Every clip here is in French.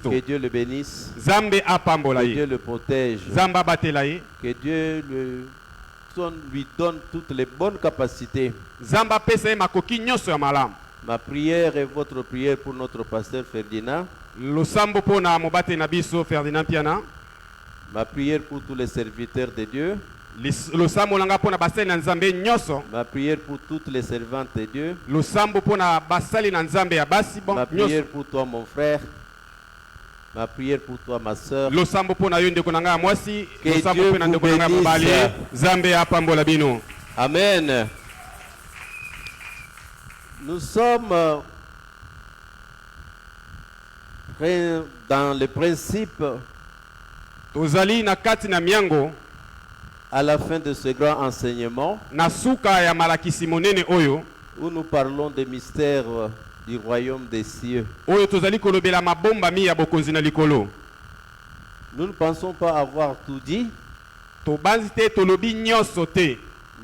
Que Dieu le bénisse. Que Dieu le protège. Que Dieu lui donne toutes les bonnes capacités. Ma prière est votre prière pour notre pasteur Ferdinand. Ma prière pour tous les serviteurs de Dieu. Ma prière pour toutes les servantes de Dieu. Ma prière pour toi mon frère. Ma prière pour toi ma soeur. Que Dieu vous bénisse. Amen. Nous sommes dans le principe à la fin de ce grand enseignement où nous parlons des mystères du royaume des cieux. Nous ne pensons pas avoir tout dit,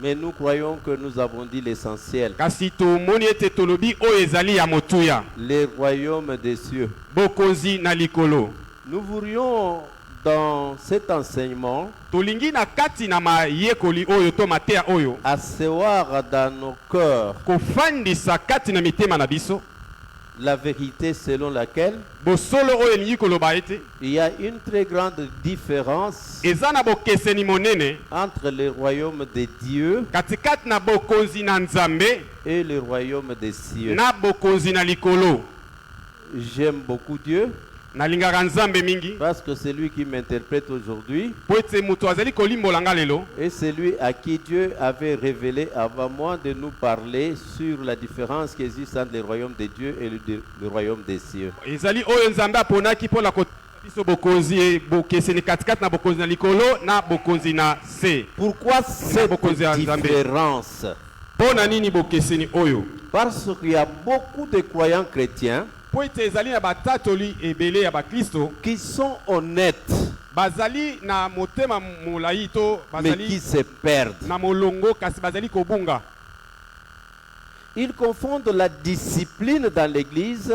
mais nous croyons que nous avons dit l'essentiel. Les royaumes des cieux. Nous voudrions dans cet enseignement asseoir dans nos cœurs la vérité selon laquelle il y a une très grande différence entre le royaume de Dieu et le royaume des cieux. J'aime beaucoup Dieu parce que c'est lui qui m'interprète aujourd'hui et c'est lui à qui Dieu avait révélé avant moi de nous parler sur la différence qui existe entre le royaume de Dieu et le royaume des cieux. Pourquoi cette différence? Parce qu'il y a beaucoup de croyants chrétiens qui sont honnêtes, mais qui se perdent. Ils confondent la discipline dans l'église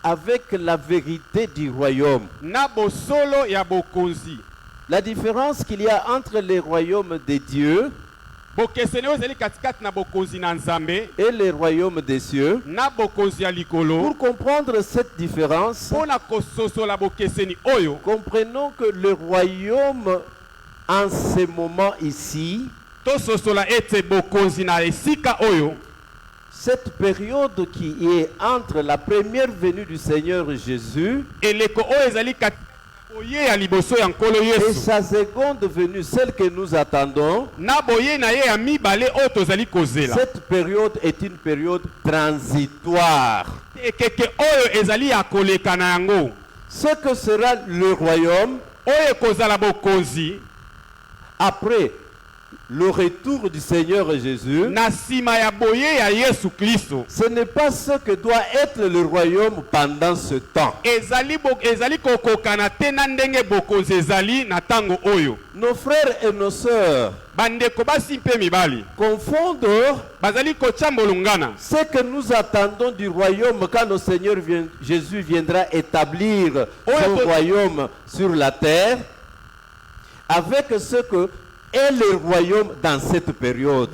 avec la vérité du royaume. La différence qu'il y a entre les royaumes de Dieu et les royaumes des cieux, pour comprendre cette différence, comprenons que le royaume en ce moment ici, cette période qui est entre la première venue du Seigneur Jésus et sa seconde venue, celle que nous attendons, cette période est une période transitoire. Ce que sera le royaume après le retour du Seigneur Jésus, ce n'est pas ce que doit être le royaume pendant ce temps. Nos frères et nos sœurs confondent ce que nous attendons du royaume quand le Seigneur Jésus viendra établir son royaume sur la terre avec ce que est le royaume dans cette période.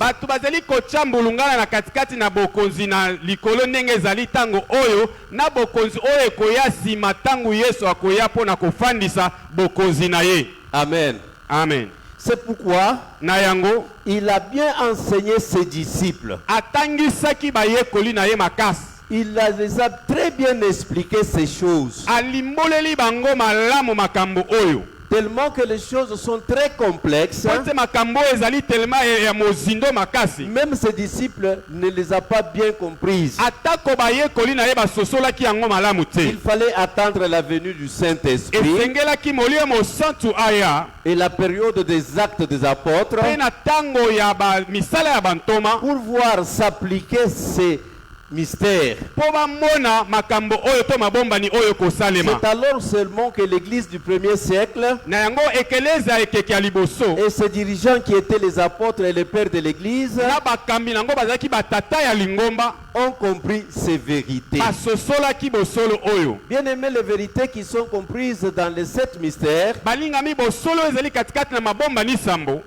Amen. Amen. C'est pourquoi il a bien enseigné ses disciples. Il les a très bien expliqué ces choses. Tellement que les choses sont très complexes. Même ses disciples ne les a pas bien comprises. Il fallait attendre la venue du Saint-Esprit et la période des actes des apôtres pour voir s'appliquer ces mystère. C'est alors seulement que l'église du 1er siècle et ses dirigeants qui étaient les apôtres et les pères de l'église ont compris ces vérités. Bien aimé, les vérités qui sont comprises dans les 7 mystères,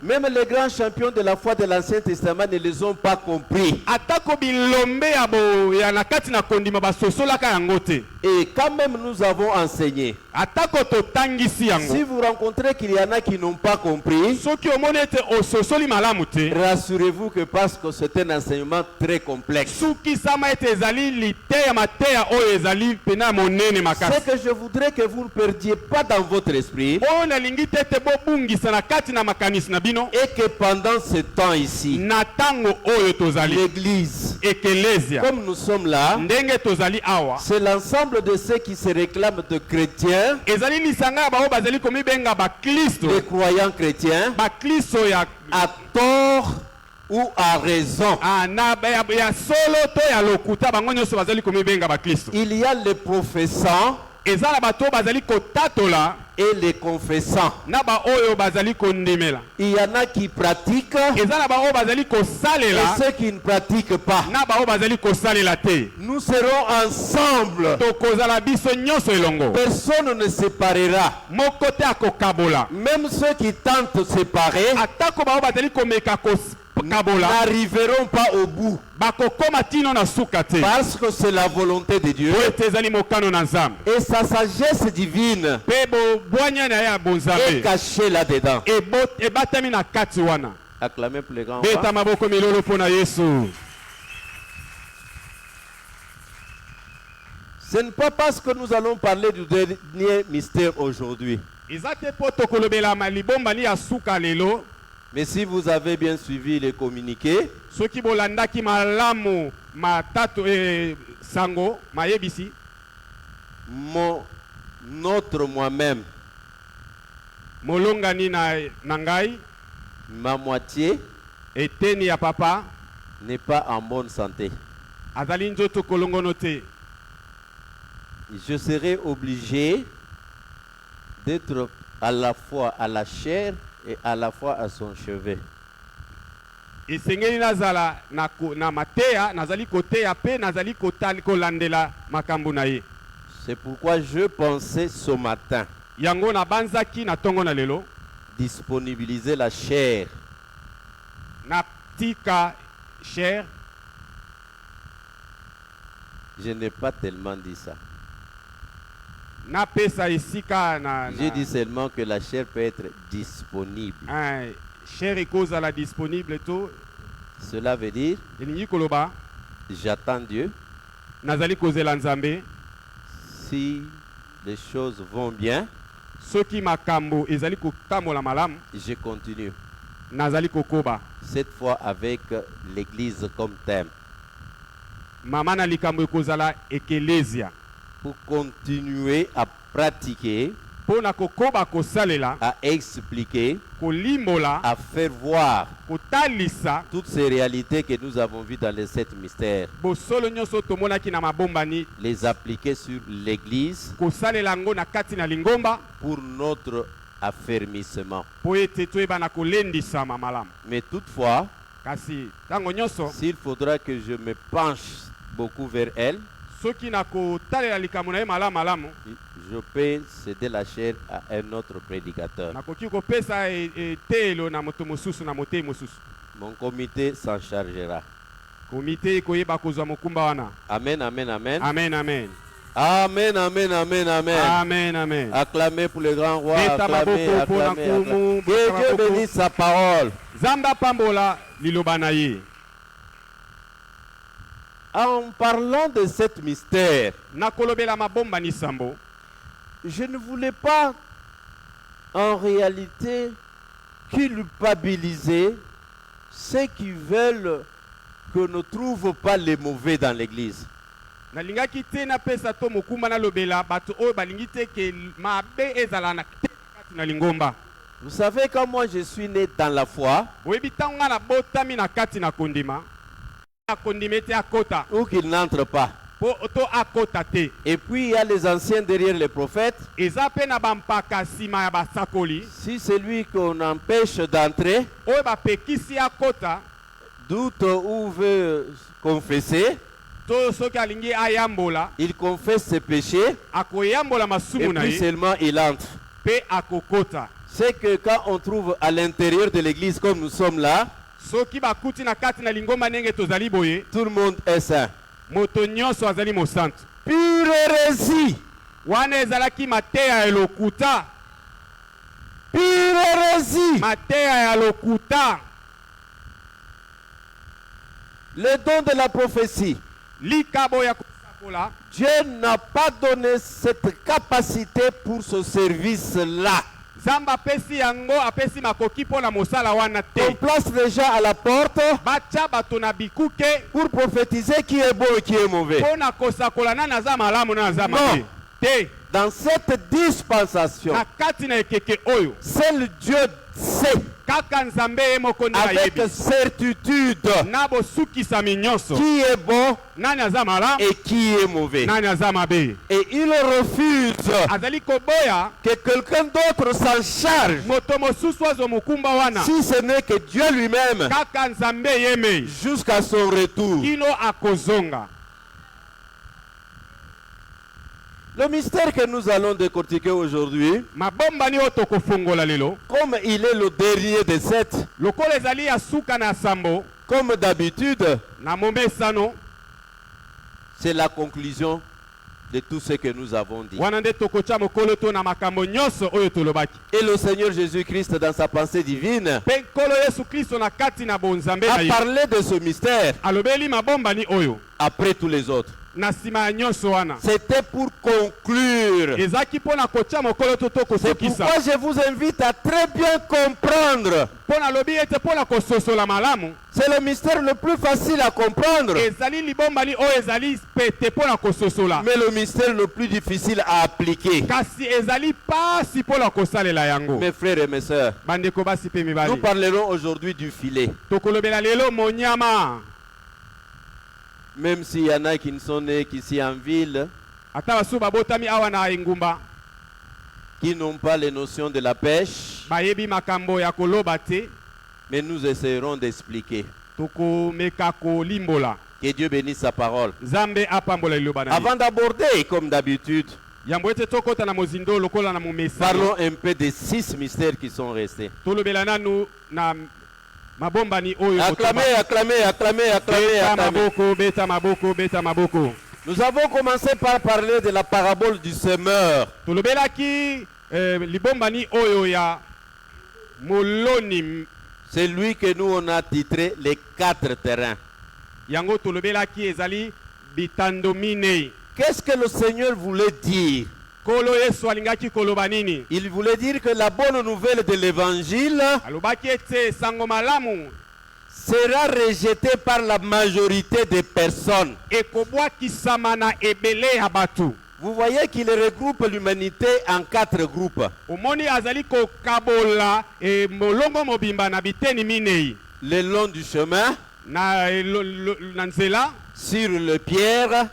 même les grands champions de la foi de l'Ancien Testament ne les ont pas compris. Et quand même nous avons enseigné. Si vous rencontrez qu'il y en a qui n'ont pas compris, rassurez-vous que parce que c'est un enseignement très complexe. Ce que je voudrais que vous ne perdiez pas dans votre esprit, et que pendant ce temps ici, l'église, comme nous sommes là, c'est l'ensemble de ceux qui se réclament de chrétiens, de croyants chrétiens, à tort ou à raison. Il y a les professants et les confessants. Il y en a qui pratiquent et ceux qui ne pratiquent pas. Nous serons ensemble. Personne ne séparera. Même ceux qui tentent de séparer n'arriveront pas au bout. Parce que c'est la volonté de Dieu. Et sa sagesse divine est cachée là-dedans. Acclamez pour les grands rois. Ce n'est pas parce que nous allons parler du dernier mystère aujourd'hui. Mais si vous avez bien suivi les communiqués, moi-même, ma moitié n'est pas en bonne santé. Je serai obligé d'être à la fois à la chair et à la fois à son chevet. C'est pourquoi je pensais ce matin disponibiliser la chair. Je n'ai pas tellement dit ça. J'ai dit seulement que la chair peut être disponible. Cela veut dire j'attends Dieu. Si les choses vont bien, je continue. Cette fois avec l'église comme thème. Pour continuer à pratiquer, à expliquer, à faire voir toutes ces réalités que nous avons vues dans les 7 mystères, les appliquer sur l'église pour notre affermissement. Mais toutefois, s'il faudra que je me penche beaucoup vers elle, je peux céder la chair à un autre prédicateur. Mon comité s'en chargera. Amen, amen, amen. Amen, amen. Amen, amen, amen, amen. Amen, amen. Acclamez pour le grand roi. Acclamez, acclamez, acclamez. Que Dieu bénisse sa parole. En parlant de cet mystère, je ne voulais pas en réalité culpabiliser ceux qui veulent que ne trouvent pas les mauvais dans l'église. Vous savez, quand moi je suis né dans la foi, ou qu'il n'entre pas. Et puis il y a les anciens derrière les prophètes. Si c'est lui qu'on empêche d'entrer, doute ou veut confesser, il confesse ses péchés et puis seulement il entre. C'est que quand on trouve à l'intérieur de l'église comme nous sommes là, tout le monde est saint. Pure hérésie. Pure hérésie. Le don de la prophétie. Dieu n'a pas donné cette capacité pour ce service-là. On place les gens à la porte pour prophétiser qui est bon et qui est mauvais. Non. Dans cette dispensation, seul Dieu sait avec certitude qui est bon et qui est mauvais. Et il refuse que quelqu'un d'autre s'en charge si ce n'est que Dieu lui-même jusqu'à son retour. Le mystère que nous allons décortiquer aujourd'hui, comme il est le dernier des 7, comme d'habitude, c'est la conclusion de tout ce que nous avons dit. Et le Seigneur Jésus-Christ, dans sa pensée divine, a parlé de ce mystère après tous les autres. C'était pour conclure. C'est pourquoi je vous invite à très bien comprendre. C'est le mystère le plus facile à comprendre, mais le mystère le plus difficile à appliquer. Mes frères et mes sœurs, nous parlerons aujourd'hui du filet. Même s'il y en a qui ne sont nés qu'ici en ville, qui n'ont pas les notions de la pêche, mais nous essayerons d'expliquer. Que Dieu bénisse sa parole. Avant d'aborder, comme d'habitude, parlons un peu des 6 mystères qui sont restés. Acclamez, acclamez, acclamez, acclamez, acclamez. Nous avons commencé par parler de la parabole du semeur. C'est lui que nous on a titré les 4 terrains. Qu'est-ce que le Seigneur voulait dire? Il voulait dire que la bonne nouvelle de l'évangile sera rejetée par la majorité des personnes. Vous voyez qu'il regroupe l'humanité en 4 groupes. Le long du chemin, sur le pierre,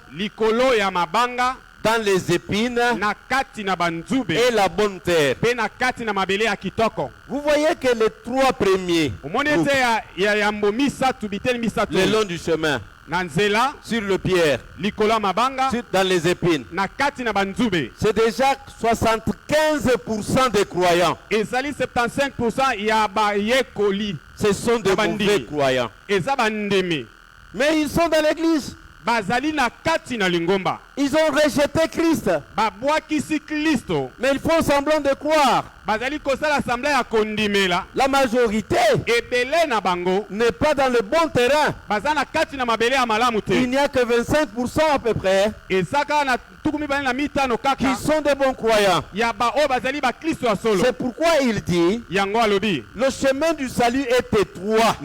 dans les épines et la bonne terre. Vous voyez que les 3 premiers groupes, le long du chemin, sur le pierre, dans les épines, c'est déjà 75% des croyants. Ce sont des mauvais croyants. Mais ils sont dans l'église. Ils ont rejeté Christ. Mais ils font semblant de croire. La majorité n'est pas dans le bon terrain. Il n'y a que 25% à peu près qui sont des bons croyants. C'est pourquoi il dit le chemin du salut est étroit.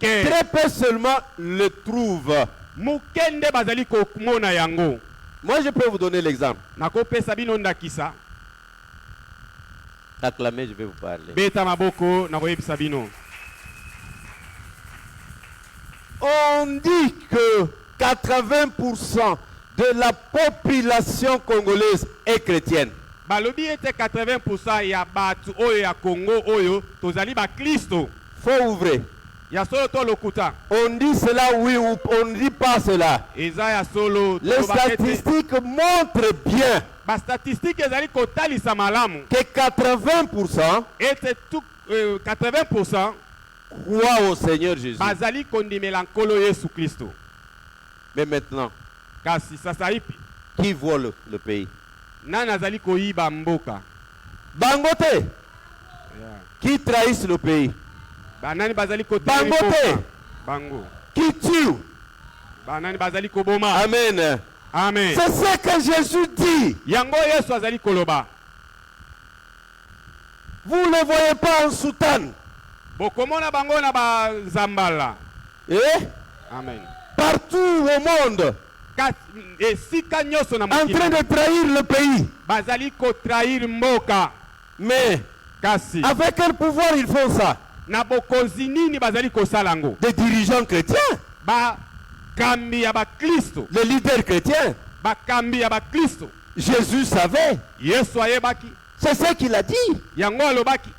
Très peu seulement le trouvent. Moi je peux vous donner l'exemple. Acclamez, je vais vous parler. On dit que 80% de la population congolaise est chrétienne. Balobi était 80% ya batu oyo ya Congo oyo tozali ba Kristo. Faut ouvrir. Ya solo to lokuta. On dit cela oui ou on ne dit pas cela. Eza ya solo. Les statistiques montrent bien ba statistique ezali kotalisa malamu que 80% était tout 80% croient au Seigneur Jésus. bazali kondimela nkolo Yesu Kristo. Mais maintenant, Kasi sasa ipi qui vole le pays? nani azali koyiba mboka? Bangote. Qui trahissent le pays? Banani bazali kotela Bangote. mboka? Bango. Qui tue? Banani bazali koboma? Amen. Amen. C'est ce que Jésus dit. Yango Yesu azali koloba. Vous ne le voyez pas en soutane. Bokomona bango na ba zambala. Eh? Amen. Partout au monde. Esika nyoso na En train mokili de trahir le pays. bazali kotrahir mboka. Mais Kasi avec quel pouvoir ils font ça? na bokonzi nini bazali kosala ngo? Des dirigeants chrétiens, Ba kambi ya ba Kristo. les leaders chrétiens. Ba kambi ya ba Kristo. Jésus savait. Yesu ayebaki. C'est ce qu'il a dit. Yango alobaki.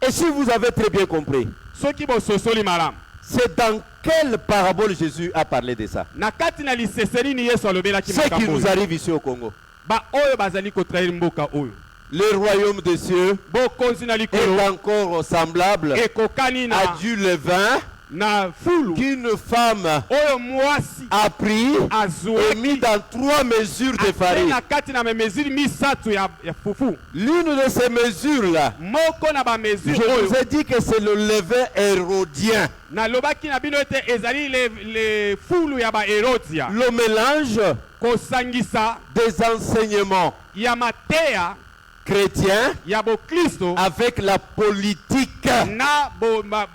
Et si vous avez très bien compris, Soki bososoli malamu. c'est dans quelle parabole Jésus a parlé de ça? Na kati na liseseli ni Yesu alobelaki Ce qui makambo nous oyo. arrive ici au Congo. Ba oyo bazali kotrahir mboka oyo. Le royaume des cieux Bokonzi na est likolo encore semblable ekokani à na du levain na fulu qu'une femme oyo mwasi a pris et azwaki mis dans 3 mesures de ate farine. na kati na bamesure misatu ya fufu. L'une de ces mesures-là, Moko na je bamesure vous oyo ai dit que c'est le levain hérodien. nalobaki na bino ete ezali le fulu ya baherodia Le mélange kosangisa des enseignements ya mateya chrétiens ya bokristo avec la politique. na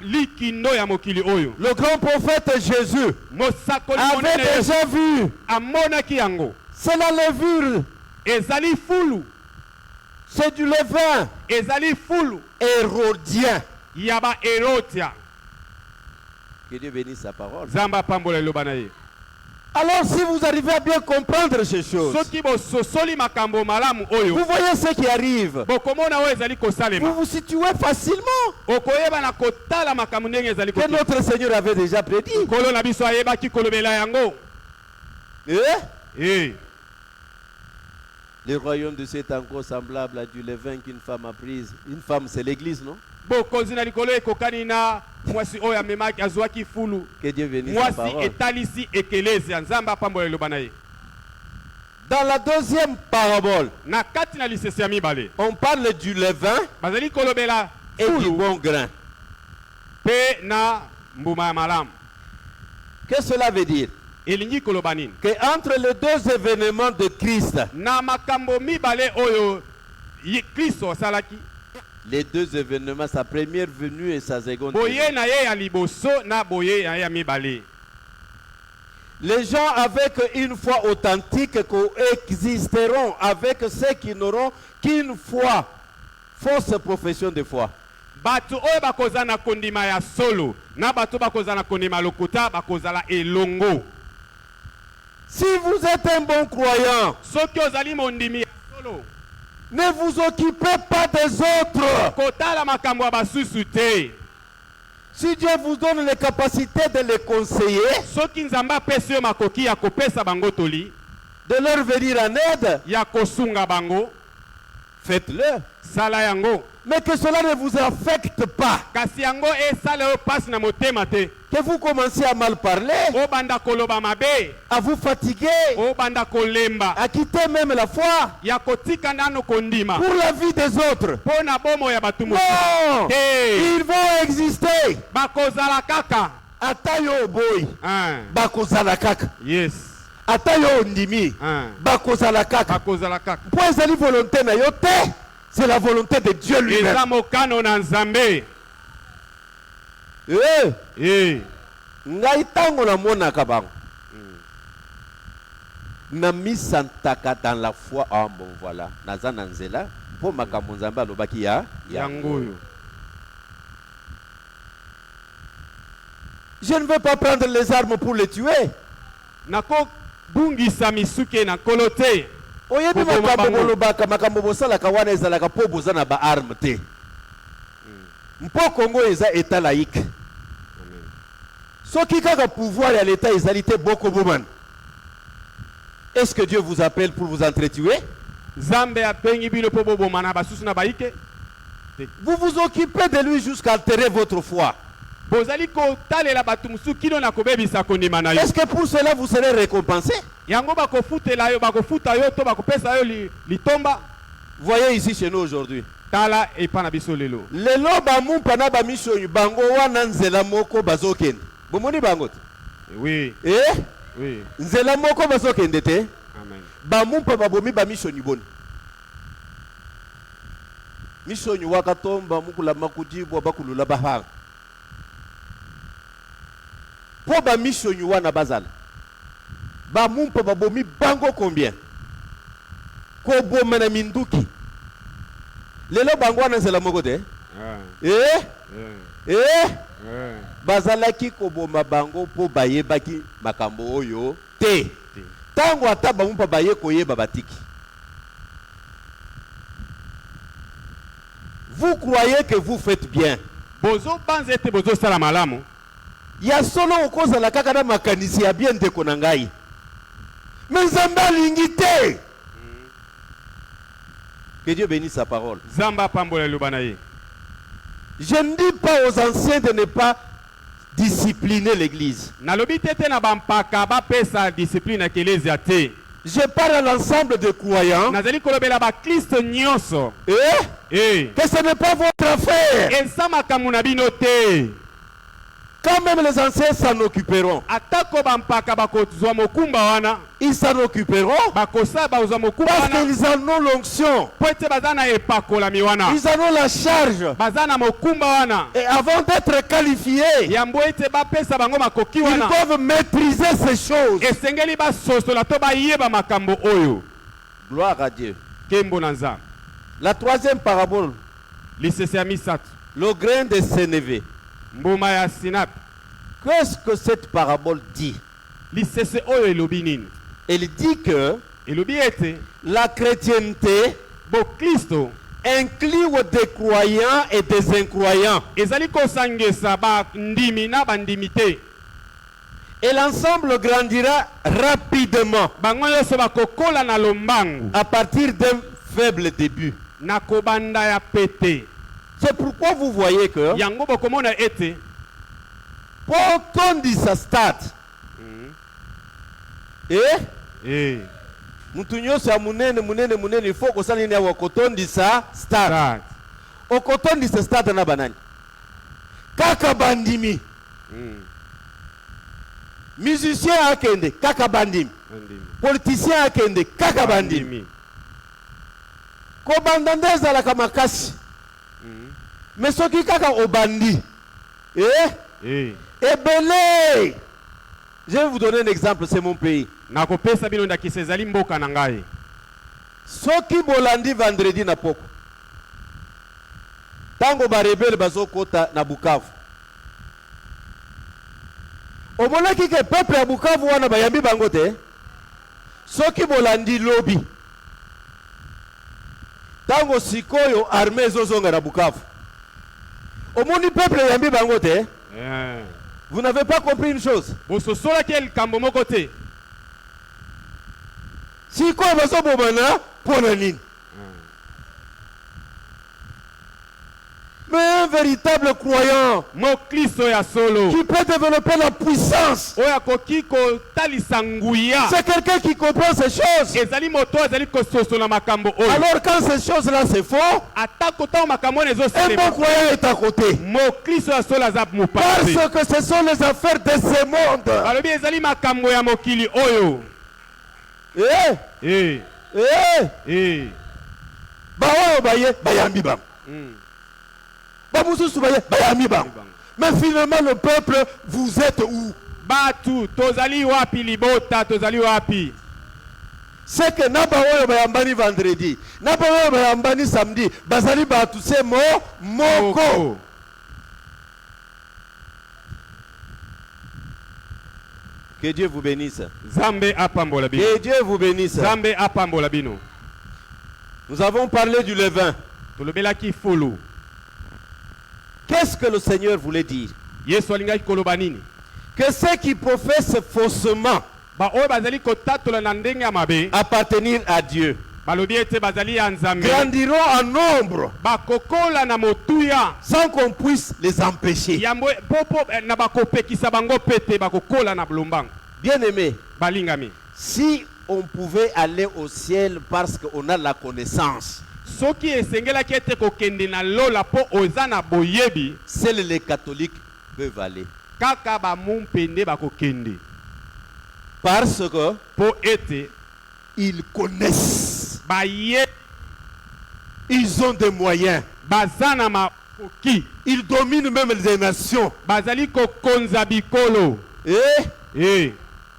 likindo ya mokili oyo. Le grand prophète Jésus Mosakoli avait monene déjà vu. amonaki yango. C'est la levure, Ezali fulu, c'est du levain ezali fulu hérodien. ya baherodia. Que Dieu bénisse sa parole. Zamba pambola eloba na ye. Alors si vous arrivez à bien comprendre ces choses, Soki bososoli makambo malamu oyo vous voyez ce qui arrive. bokomona oyo ezali Vous kosalema. vous situez facilement Okoyeba na kotala makambo ndenge ezali que koki. notre Seigneur avait déjà prédit. Kolo na biso ayebaki kolobela yango. Eh, Le royaume de Dieu est encore semblable à du levain qu'une femme a prise. Une femme, c'est l'église, non? bokonzi na likolo ekokani na mwasi oyo amemaki azwaki fulu. Que Dieu bénisse sa Mwasi parole. etalisi ekelezia nzambe apambola eloba na ye. Dans la deuxième parabole, Na kati na lisese ya mibale on parle du levain bazali kolobela et du fulu bon grain. pe na mbuma ya malamu. Qu'est-ce que cela veut dire? Elingi koloba nini? Que entre les deux événements de Christ, Na makambo mibale oyo Kristo asalaki, les deux événements, sa première venue et sa seconde venue, boye na ye ya liboso na boye na ye ya mibale. les gens avec une foi authentique coexisteront avec ceux qui n'auront qu'une foi, fausse profession de foi. Batu oyo bakoza na kondima ya solo na batu bakoza na kondima lokuta bakozala elongo. Si vous êtes un bon croyant, Soki ozali mondimi ya solo ne vous occupez pas des autres. kotala makambo ya basusu te. Si Dieu vous donne les capacités de les conseiller, Soki nzambe apesi yo makoki ya kopesa bango toli, de leur venir en aide, ya kosunga bango, faites-le. sala yango. Mais que cela ne vous affecte pas. Kasi yango esala yo pasi na motema te. Que vous commencez à mal parler, Obanda koloba mabe, à vous fatiguer, obanda kolemba, à quitter même la foi ya kotika nano kondima pour la vie des autres. pona bomo ya batu mosusu. Non, Te ils vont exister. bakozala kaka. Atayo boy, bakozala kaka. Yes. Atayo ndimi, bakozala kaka. Bakozala kaka. Point zali volonté na yo te, c'est la volonté de Dieu lui-même. Eza mokano na nzambe. Ngai tango na monaka bango. Na misantaka dans la foi. Ah bon voilà, naza na nzela po makambo nzambe alobaki ya yangoyo. Je ne veux pas prendre les armes pour les tuer. Nako bungisa misuke na kolote. Oyebi makambo bolobaka makambo bosalaka wana ezalaka po bozana ba arme te. Mpo Congo eza état laïque. Soki kaka pouvoir ya l'état ezalité boko boman. Est-ce que Dieu vous appelle pour vous entretuer? Zambe apengi bino po bobomana basusu na baike. Vous vous occupez de lui jusqu'à altérer votre foi. Bozali ko talela batu musu kino na kobebisa kondima na yo. Est-ce que pour cela vous serez récompensé? Yango bakofutela yo bakofuta yo to bakopesa yo litomba. Voyez ici chez nous aujourd'hui. Tala epa na biso lelo. Lelo bamumpa na bamisho bango wana nzela moko bazokende. Bomoni bango te? Oui. Oui. Nzela moko bazokende te? Amen. Bamumpa babomi bamisho ni boni. Misho wakatomba mukula makujibwa bakulula bahanga. Po bamisho wana bazala. Bamumpa babomi bango combien? Ko boma na minduki. Lelo bango wana nzela moko te? Bazalaki ko boma bango po bayebaki makambo oyo te. Tango ata bamumpa baye koyeba batiki. Vous croyez que vous faites bien. Bozo banzete bozo sala malamu. Ya solo okoza la kaka na makanisi ya bien ndeko na ngai. Mais Zamba lingite. Que Dieu bénisse sa parole. Zamba pambola lubanaye. Je ne dis pas aux anciens de ne pas discipliner l'église. Nalobi tete na bampaka ba pesa discipline eklezia te. Je parle à l'ensemble des croyants. Nazali kolobela ba Kristo nyonso. Que ce n'est pas votre affaire. Ensama kamuna bino te. Quand même les anciens s'en occuperont. Atako bampaka bakozwa mokumba wana. Ils s'en occuperont. Bakosa bazwa mokumba wana. Parce qu'ils en ont l'onction. Poete bazana epakola miwana. Ils en ont la charge. Bazana mokumba wana. Et avant d'être qualifiés, yambo ete ba pesa bango makoki wana. Ils doivent maîtriser ces choses. Esengeli ba sosola to ba yeba makambo oyo. Gloire à Dieu. Kembo nanza. La troisième parabole. Lisese misat. Le grain de sénévé. Mbuma ya sinap. Qu'est-ce que cette parabole dit? Lisese oyo elobi nini? Elle dit que elobi ete la chrétienté bo Kristo inclut des croyants et des incroyants. Ezali kosangesa ba ndimi na bandimite. Et l'ensemble grandira rapidement bango nyonso bakokola na lombangu à partir d'un faible début. Na kobanda ya pete. C'est pourquoi vous voyez que yango bokomona ete pourtant dit ça start. Mutunyo sa munene il faut que ça ligne wa kotondi sa start. O kotondi sa start na banani. Kaka bandimi. Musicien akende kaka bandimi. Politicien akende kaka bandimi. Ko bandandeza la kamakasi. Mais ce qui kaka obandi. Ebele. Je vais vous donner un exemple, c'est mon pays. Nakopesa bino ndakisezali mboka na ngai. Soki bolandi vendredi na poko. Tango ba rebelle bazokota na Bukavu. Omonaki ke peuple ya Bukavu wana bayambi bango te. Soki bolandi lobi. Tango sikoyo armée zozonga na Bukavu. Omoni peuple yambi bango te. Vous n'avez pas compris une chose. Bososola quel kambo moko te. Sikoyo bazobomana pona nini? Mais un véritable croyant qui peut développer la puissance, c'est quelqu'un qui comprend ces choses. Alors quand ces choses-là c'est faux, un bon croyant est à côté. Parce que ce sont les affaires de ce monde. Mais finalement le peuple, vous êtes où? C'est que naba oyo bayambani vendredi, naba oyo bayambani samedi, bazali batu se moko. Que Dieu vous bénisse. Zambe apambola bino. Que Dieu vous bénisse. Zambe apambola bino. Nous avons parlé du levain. Tolobelaki fulu. Qu'est-ce que le Seigneur voulait dire? Yesu alingaki koloba nini? Que ceux qui professent faussement Ba oyo bazali kotatola na ndenge ya mabe. appartenir à Dieu Balobi ete bazali ya Nzambe. grandiront en nombre Bakokola na motuya. sans qu'on puisse les empêcher. Yambo popo na bakopekisa bango pete bakokola na blombango. Bien-aimés, Balingami. si on pouvait aller au ciel parce qu'on a la connaissance, Soki esengelaki ete kokende na lola po oza na boyebi, seuls les catholiques peuvent aller. kaka ba mumpende bakokende. Parce que Po ete ils connaissent, baye ils ont des moyens, bazana makoki. ils dominent même les nations. Bazali kokonza bikolo. Eh?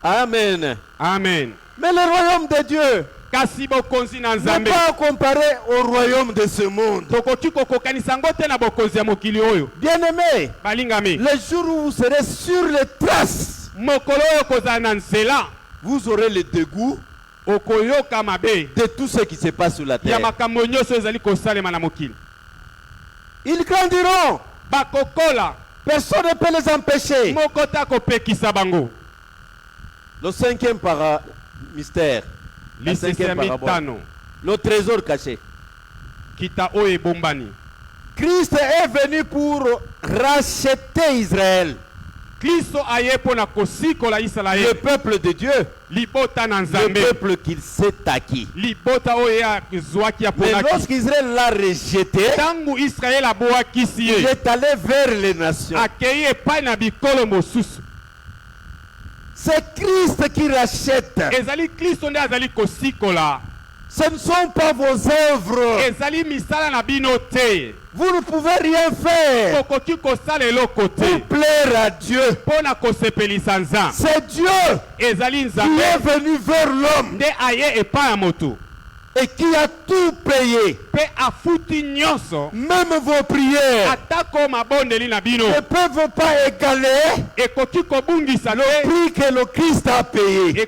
Amen. Amen. Mais le royaume de Dieu Kasi bokonzi na n'est Nzambe. pas comparé au royaume de ce monde. Tokoki kokokanisa ngo te na bokonzi ya mokili oyo. Bien-aimés, Balingami. le jour où vous serez sur les traces, Mokolo oyo kozala na nzela. vous aurez le dégoût Okoyoka mabe. de tout ce qui se passe sur la Ya terre. makambo nyonso ezali kosalema na mokili. Ils grandiront. Bakokola. Personne ne peut les empêcher. Moko ta kopekisa bango. Le cinquième mystère. La cinquième Lisese parabole. mitano. Le trésor caché. Kita oyo ebombani. Christ est venu pour racheter Israël, Kristo aye mpo na kosikola le Israele. peuple de Dieu, Libota na le Nzambe. peuple qu'il s'est acquis. Libota oyo azwaki Mais aponaki. lorsqu'Israël l'a rejeté, Tangu Israele abwakisi il ye. est allé vers les nations. Akei epai na bikolo mosusu. C'est Christ qui rachète. Ezali Kristo nde azali kosikola. Ce ne sont pas vos œuvres. Ezali misala na bino te. Vous ne pouvez rien faire Kokoki kosala eloko te. pour plaire à Dieu. Mpo na kosepelisa Nzambe. C'est Dieu Ezali qui Nzambe est venu vers l'homme nde aye epai ya moto. et qui a tout payé. Mpe afuti nyonso. Même vos prières Atako mabondeli na bino. ne peuvent pas égaler Ekoki kobungisa le te. prix que le Christ a payé.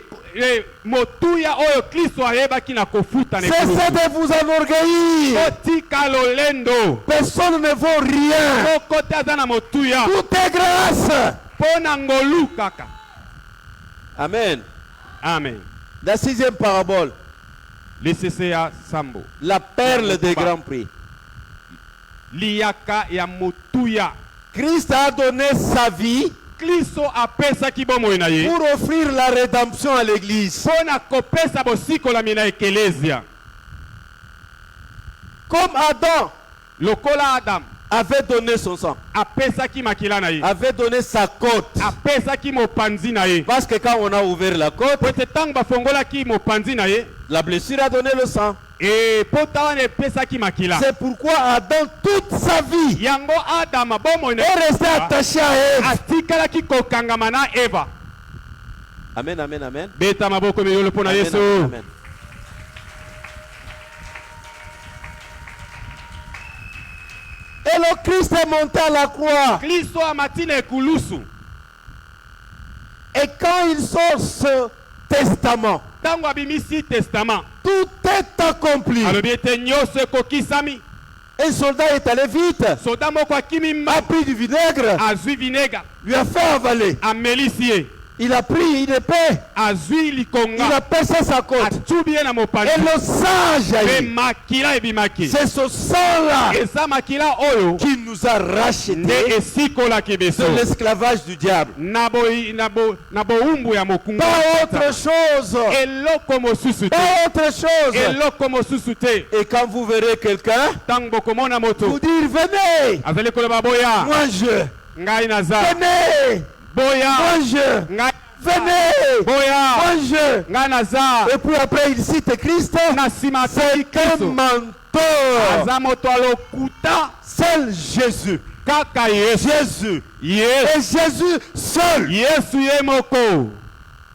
Motuya oyo Kristo ayebaki na kofuta na Cessez ekulusu. de vous enorgueillir. Otika lolendo. Personne ne vaut rien. Moko te aza na motuya. Tout est grâce. Mpo na ngolu kaka. Amen. Amen. La sixième parabole, Lisese ya sambo. la perle des grands prix. Liyaka ya motuya. Christ a donné sa vie Kristo apesaki bomoi na ye. pour offrir la rédemption à l'église. Mpo na kopesa bosikolami na ekelezia. Comme Adam Lokola Adam avait donné son sang, apesaki makila na ye. avait donné sa côte. Apesaki mopanzi na ye. Parce que quand on a ouvert la côte, Po ete ntango bafongolaki mopanzi na ye. la blessure a donné le sang. E pota wana epesaki makila. C'est pourquoi Adam, toute sa vie, Yango Adam bomoi na est resté attaché à Ève. atikalaki kokangama na Eva. Amen, amen, amen. Beta maboko miyolo mpo na Amen, Yesu. amen, amen. Et le Christ est monté à la croix. Kristo amati na ekulusu. Et quand il sort ce testament, Ntango abimisi testament. tout est accompli. Alobi ete nyonso ekokisami. Un soldat est allé vite, Soda moko akimi a mba. pris du vinaigre, Azwi vinega. lui a fait avaler. Amelisi ye. Il a pris une épée, Azwi il a likonga. percé sa côte. Atubi ye na mopanzi. Et le sang Pe jaillit. makila ebimaki. C'est ce sang-là Eza makila oyo. qui nous a Nde rachetés esikolaki biso. de l'esclavage du diable. Na boumbu ya mokungu. Pas autre chose. Eloko mosusu te. Pas autre chose. Eloko mosusu te. Et quand vous verrez quelqu'un, Ntango bokomona vous moto. dire venez, Azali koloba boya. moi je. Ngai naza. Venez, Boya. moi je. Ngai. Venez, Boya. moi je. Ngai naza. Et puis après il cite Christ. Na nsima C'est atali un Kristo. menteur. Aza moto alokuta. Seul Jésus. Kaka Yesu. Jésus. Yesu. Et Jésus seul. Yesu ye moko.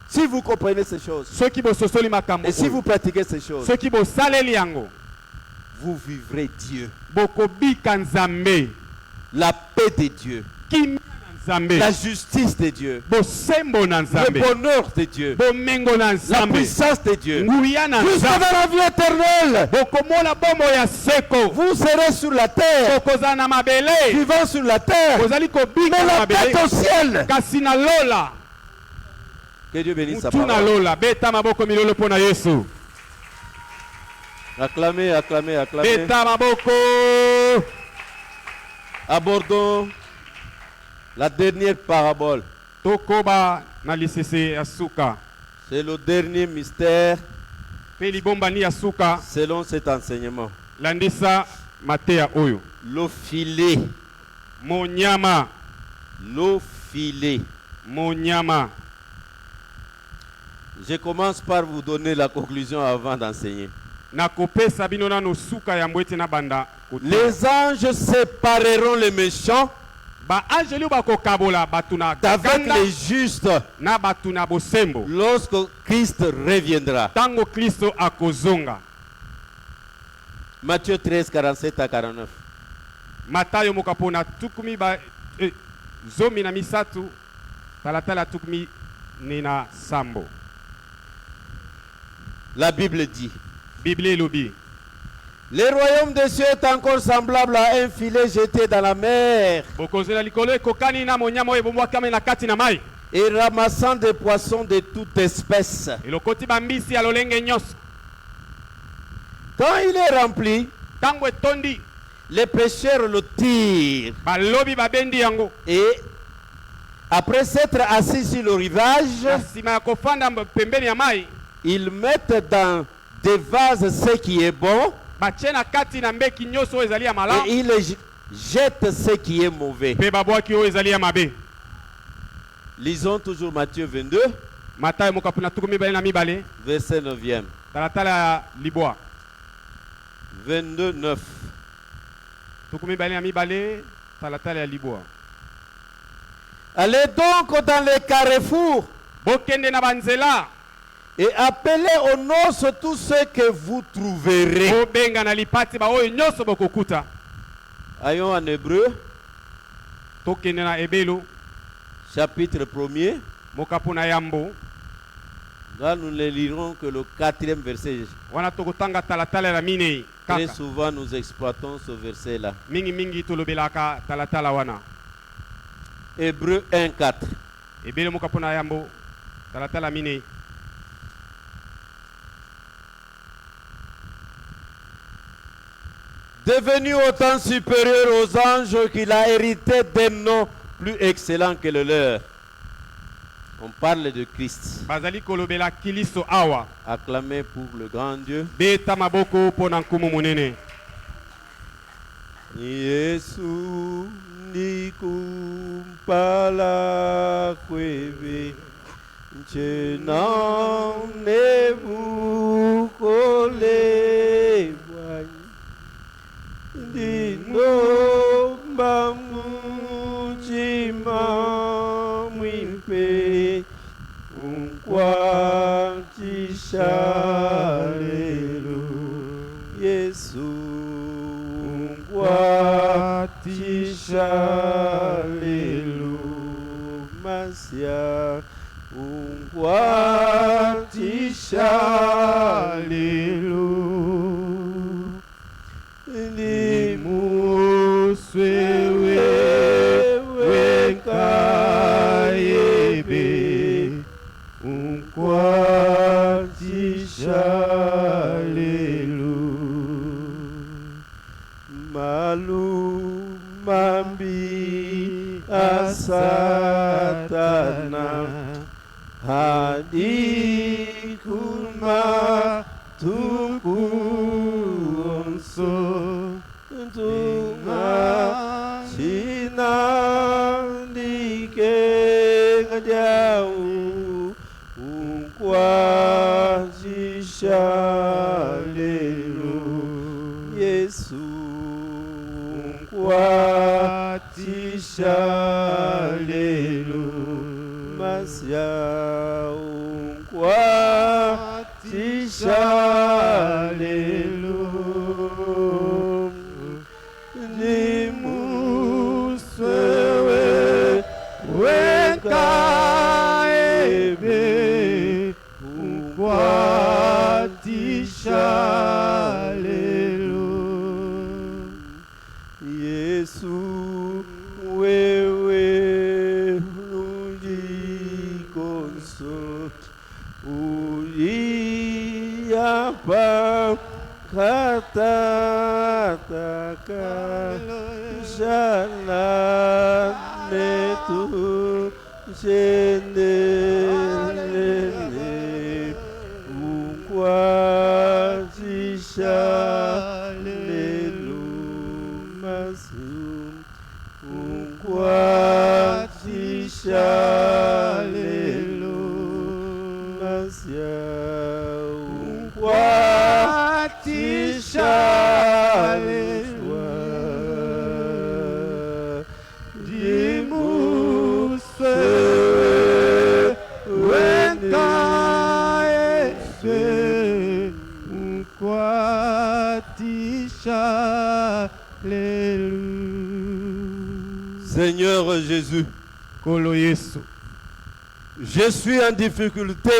Si vous comprenez ces choses, Soki bososoli makambo. et si vous pratiquez ces choses, Soki bosaleli yango. vous vivrez Dieu. Bokobika Nzambe. La paix de Dieu. Kimia na Nzambe. la justice de Dieu, Bosembo na le Nzambe. bonheur de Dieu, Bomengo na la Nzambe. puissance de Dieu, Nguya na jusqu'à Nzambe. la vie éternelle. Bokomona bombo ya seko. Vous serez sur la terre, Bokozala na mabele. vivant sur la terre, Kozali kobika mais na la tête mabele. au ciel. Kasi na lola. Que Dieu bénisse sa Mutu na parole. lola. Beta maboko milolo pona Yesu. Acclamez, acclamez, acclamez. Beta maboko. Abordons la dernière parabole. Tokoba na lisese ya suka. C'est le dernier mystère Pe libomba ni ya suka. selon cet enseignement. Landisa Matea oyo. Le filet. Monyama. Le filet. Monyama. Je commence par vous donner la conclusion avant d'enseigner. Nakopesa bino nano suka ya mbwete na banda. Les anges sépareront les méchants Ba angeli ba kokabola batuna d'avec ganda les justes na batuna bosembo. lorsque Christ reviendra. Tango Kristo akozonga. Matthieu 13, 47 à 49. Matayo mokapona tukumi ba zomi na misatu talatala tukumi nina sambo. La Bible dit: Bible lobi. le royaume des cieux est encore semblable à un filet jeté dans la mer Bokozela likolo ekokani na monyama oyo bomwakame na kati na mai. et ramassant des poissons de toute espèce. Elokoti bambisi ya lolenge nyonso. Quand il est rempli, Tango etondi les pêcheurs le tirent balobi babendi yango. et après s'être assis sur le rivage, Na sima ya kofanda pembeni ya mai, ils mettent dans des vases ce qui est bon batie na kati na mbeki nyonso oyo ezali ya et malamu. ils jettent ce qui est mauvais. Pe babwaki oyo ezali ya mabe. Lisons toujours Matthieu 22, Matayo mokapuna tukumi mibale na mibale. verset 9e. Talatala ya libwa. 22, 9. Tukumi mibale na mibale. Talatala ya libwa. Allez donc dans les carrefours Bokende na banzela. et appelez aux noces tous ceux que vous trouverez. Bobenga na lipati ba oyo nyonso bokokuta. Ayons en hébreu, Tokende na ebelo. chapitre 1er. Mokapuna yambo. Là, nous ne lirons que le 4e verset. Wana tokotanga talatala ya minei. Très Kaka. souvent, nous exploitons ce verset-là. Mingi mingi tolobelaka talatala wana. Hébreu 1, 4. Ebelo mokapuna yambo. Talatala minei. Devenu autant supérieur aux anges qu'il a hérité d'un nom plus excellent que le leur. On parle de Christ. Bazali kolobela Kilisto awa. Acclamez pour le grand Dieu. Beta maboko pona nkumu munene. Yesu nikumpala kwebe nchena nebu kole bwanyi ndinomba muchima mwimpe unkwatisha lelo Yesu unkwatisha lelo Masia unkwatisha lelo Limuswewe wekayebe unkwatisha lelo malumambi asatana hadi kuma tukunso tunga sinandike ngajau ukwazisha lelo Yesu unkwatisha lelo Masia unkwatisha lelo Limuswewe Uyapa katataka jana metu jenele ukwazisha lelumasu ukwazisha lelumasia ukwazisha lelumasia dimuse wekaese ukwazisha lelumasia. Seigneur Jésus, Kolo Yesu. je suis en difficulté.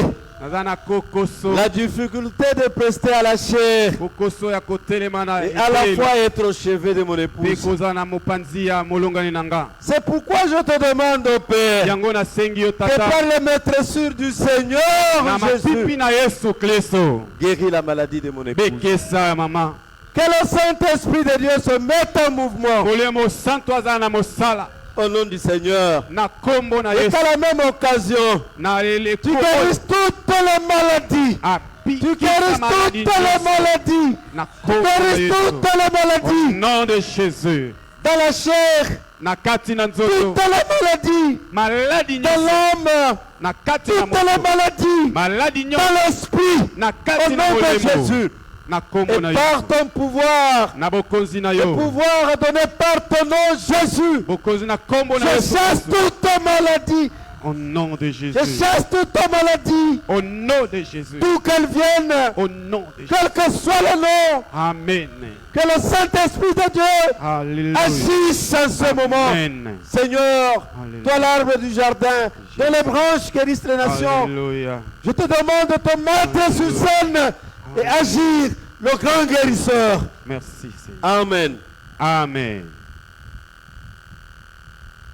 Nazana kokoso. La difficulté de prester à la chair Kokoso ya kotelema na et à la fois être au chevet de mon épouse. Pekozana mopanzia molongani nanga. C'est pourquoi je te demande, au Père, Yango na sengi yo que tata. par les maîtresses du Seigneur Na mapipi Jésus, na Yesu Kristo. guéris la maladie de mon épouse. Bekesa ya mama. Que le Saint-Esprit de Dieu se mette en mouvement Kolemo santo azana mosala. au nom du Seigneur. Na kombo na Et Yesu. qu'à la même occasion, Na ele tu guérisses toutes les maladies. Tu guérisses toutes les maladies. Na Tu kombo na guérisses Yesu. toutes les Au maladies. nom de Jésus. Dans la chair, Na kati na nzoto. toutes les maladies. Maladi Dans nyonso. l'âme, Na kati na toutes les moto. maladies. Maladi Dans nyonso. l'esprit, Na au kati na nom de molemo. Jésus. Na kombo Et na par Yesu. ton pouvoir, Na bokonzi na le yo. pouvoir donné par ton nom, Jésus. Bokonzi na kombo na Je Yesu. chasse toute maladie. Au nom de Jésus. Je chasse toute maladie. Au nom de Jésus. D'où qu'elle vienne, Au nom de Jésus. quel que soit le nom, Amen. que le Saint-Esprit de Dieu Alléluia. agisse en ce moment. Amen. Seigneur, Alléluia. toi l'arbre du jardin, dont les branches guérissent les nations, Alléluia. je te demande de te mettre sur scène et agir, le grand guérisseur. Merci Seigneur. Amen. Amen.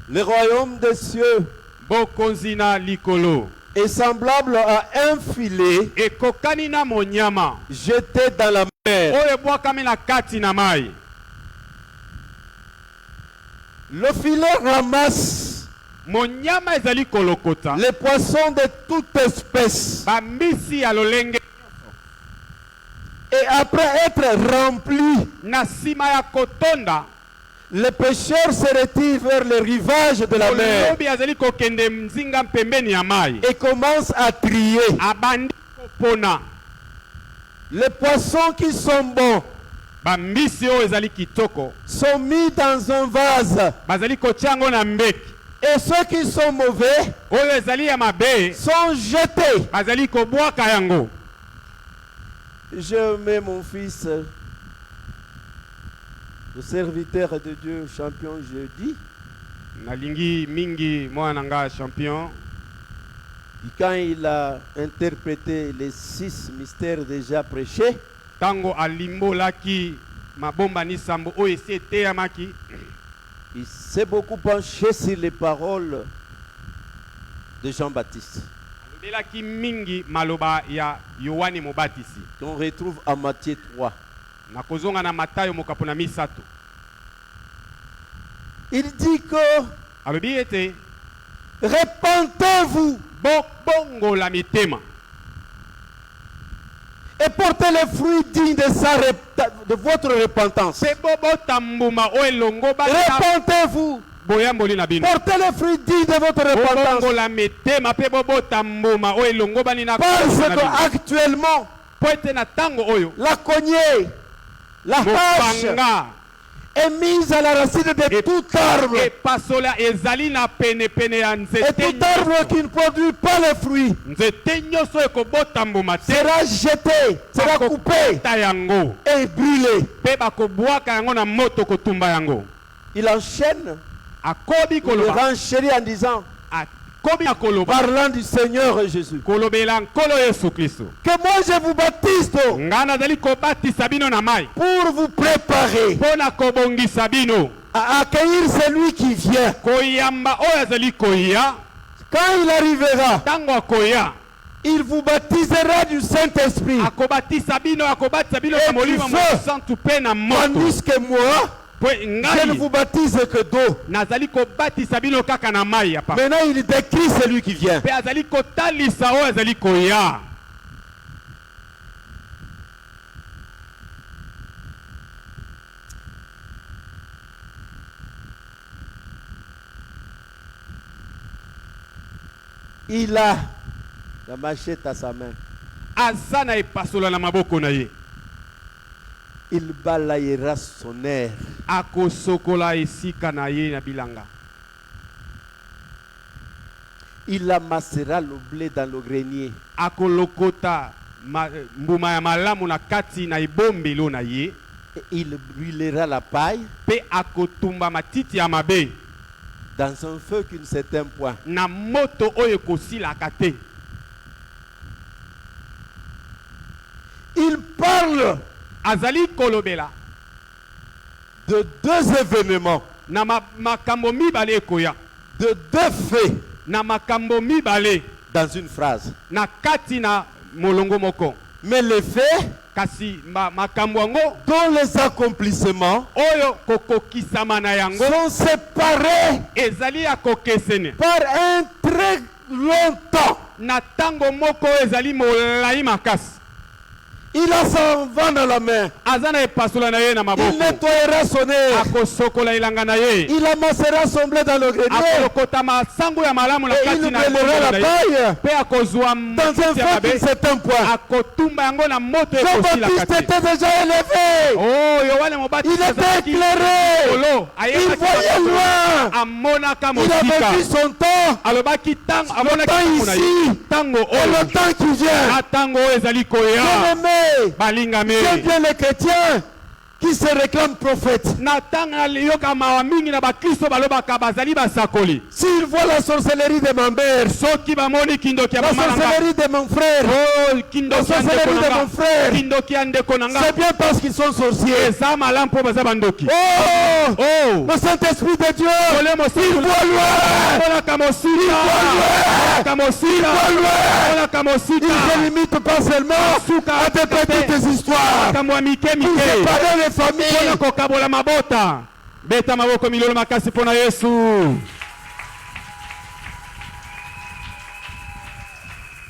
Le royaume des cieux Bokonzi na likolo. est semblable à un filet Ekokani na monyama. jeté dans la mer. Oyo ebwakami na kati na mai. Le filet ramasse Monyama ezali kolokota. les poissons de toute espèce. Bambisi ya lolenge. Et après être rempli, Na sima ya kotonda. les pêcheurs se retirent vers le rivage de la mer Lobi azali kokende mzinga pembeni ya mai. et commencent à trier. Abandi kopona. Les poissons qui sont bons Bambisi oyo ezali kitoko. sont mis dans un vase Bazali kotiango na mbeki. et ceux qui sont mauvais Oyo ezali ya mabe. sont jetés. Bazali kobwaka yango. Je mets mon fils, le serviteur de Dieu, champion jeudi. Nalingi mingi mwana nga champion. Et quand il a interprété les 6 mystères déjà prêchés, Tango alimbolaki mabomba ni sambo oyo esi eteyamaki. il s'est beaucoup penché sur les paroles de Jean-Baptiste, Alobelaki mingi maloba ya Yohane Mobatisi. qu'on retrouve à Matthieu 3. Nakozonga na Matayo mokapo na misato. Il dit que Alobi ete repentez-vous bongo la mitema. et portez les fruits dignes de votre repentance. Pe bobo tambuma oyo elongo bata Repentez-vous, boyamboli na bino. portez les fruits dignes de votre repentance. Bongo la mitema pe bobo tambuma oyo elongo bani na Parce na bino. qu'actuellement, Po ete na tango oyo la cognée, la hache mopanga est mise à la racine de tout arbre. epasola ezali na pene pene ya Et nzete. tout arbre qui ne produit pas les fruits Nzete nyonso ekobota mbuma te. sera jeté, sera coupé Ta yango. et brûlé. Pe bakobwaka yango na moto kotumba yango. Il enchaîne, Akobi il koloba. renchérit en disant, Akobi na koloba. parlant du Seigneur Jésus, Kolobela nkolo Yesu Kristo. que moi je vous baptise Nga nazali kobatisa bino na mai. pour vous préparer Pona kobongisa bino. à accueillir celui qui vient. Koyamba oyo azali koya. Quand il arrivera, Tango akoya. Il vous baptisera du Saint-Esprit. akobatisa bino akobatisa bino na molimo mosantu pe na moto. Tandis que moi, je ne vous baptise que d'eau. nazali kobatisa bino kaka na mai ya papa. Maintenant, il décrit celui qui vient. Pe azali kotalisa oyo azali koya. Il a la machette à sa main. Azana epasola na maboko na ye. Il balayera son air. Akosokola esika na ye na bilanga. Il amassera le blé dans le grenier. Akolokota mbuma ya malamu na kati na ibombelo na ye. Et il brûlera la paille Pe akotumba matiti ya mabe dans un feu qui ne s'éteint point. na moto oyo kosilaka te. Il parle Azali kolobela de deux événements, na makambo mibale ekoya, de deux faits na makambo mibale dans une phrase. na kati na molongo moko. Mais les faits Kasi makambo yango dont les accomplissements oyo kokokisama na yango sont séparés ezali akokesene par un très long temps. na tango moko oyo ezali molai makasi. Il a son vent dans la main. Azana epasola na ye na Il maboko. nettoyera son air. Akosokola ilanga na ye. Il amassera son blé dans le grenier. Akolokota masango ya malamu na Et kati il na brûlera la paille pe akozwa dans un feu qui ne s'éteint point. akotumba yango na moto Jean-Baptiste ekosilaka te. était déjà élevé. Oh, Yohane Il Mobatiza était azalaki éclairé. likolo. Il Ayebaki voyait likolo. loin. Amonaka Il avait vu mosika. son temps. Alobaki tango amonaki temps tango na ye. ici. Tango Et oyo. le temps qui vient. Na tango oyo ezali koya. Bien-aimé, Balingame. j'aime bien les chrétiens qui se réclament prophètes. Na tango aliyoka mawa mingi na bakristo balobaka bazali basakoli. S'ils voient la sorcellerie de ma mère, Soki bamoni kindoki ya la mama nanga. sorcellerie de mon frère, Oh, la kindoki ya sorcellerie ndeko de mon nanga. frère, Kindoki ya ndeko nanga. c'est bien parce qu'ils sont sorciers. Eza malamu mpo baza bandoki. Oh, Oh, le Saint-Esprit de Dieu, Kole il mosika. voit loin. Monaka mosika. Monaka mosika. Monaka Il ne mosika. se limite pas seulement à des petites histoires. Makambo ya mike Il mike. séparait les Mpona familles. kokabola mabota. Beta maboko milolo makasi mpona Yesu.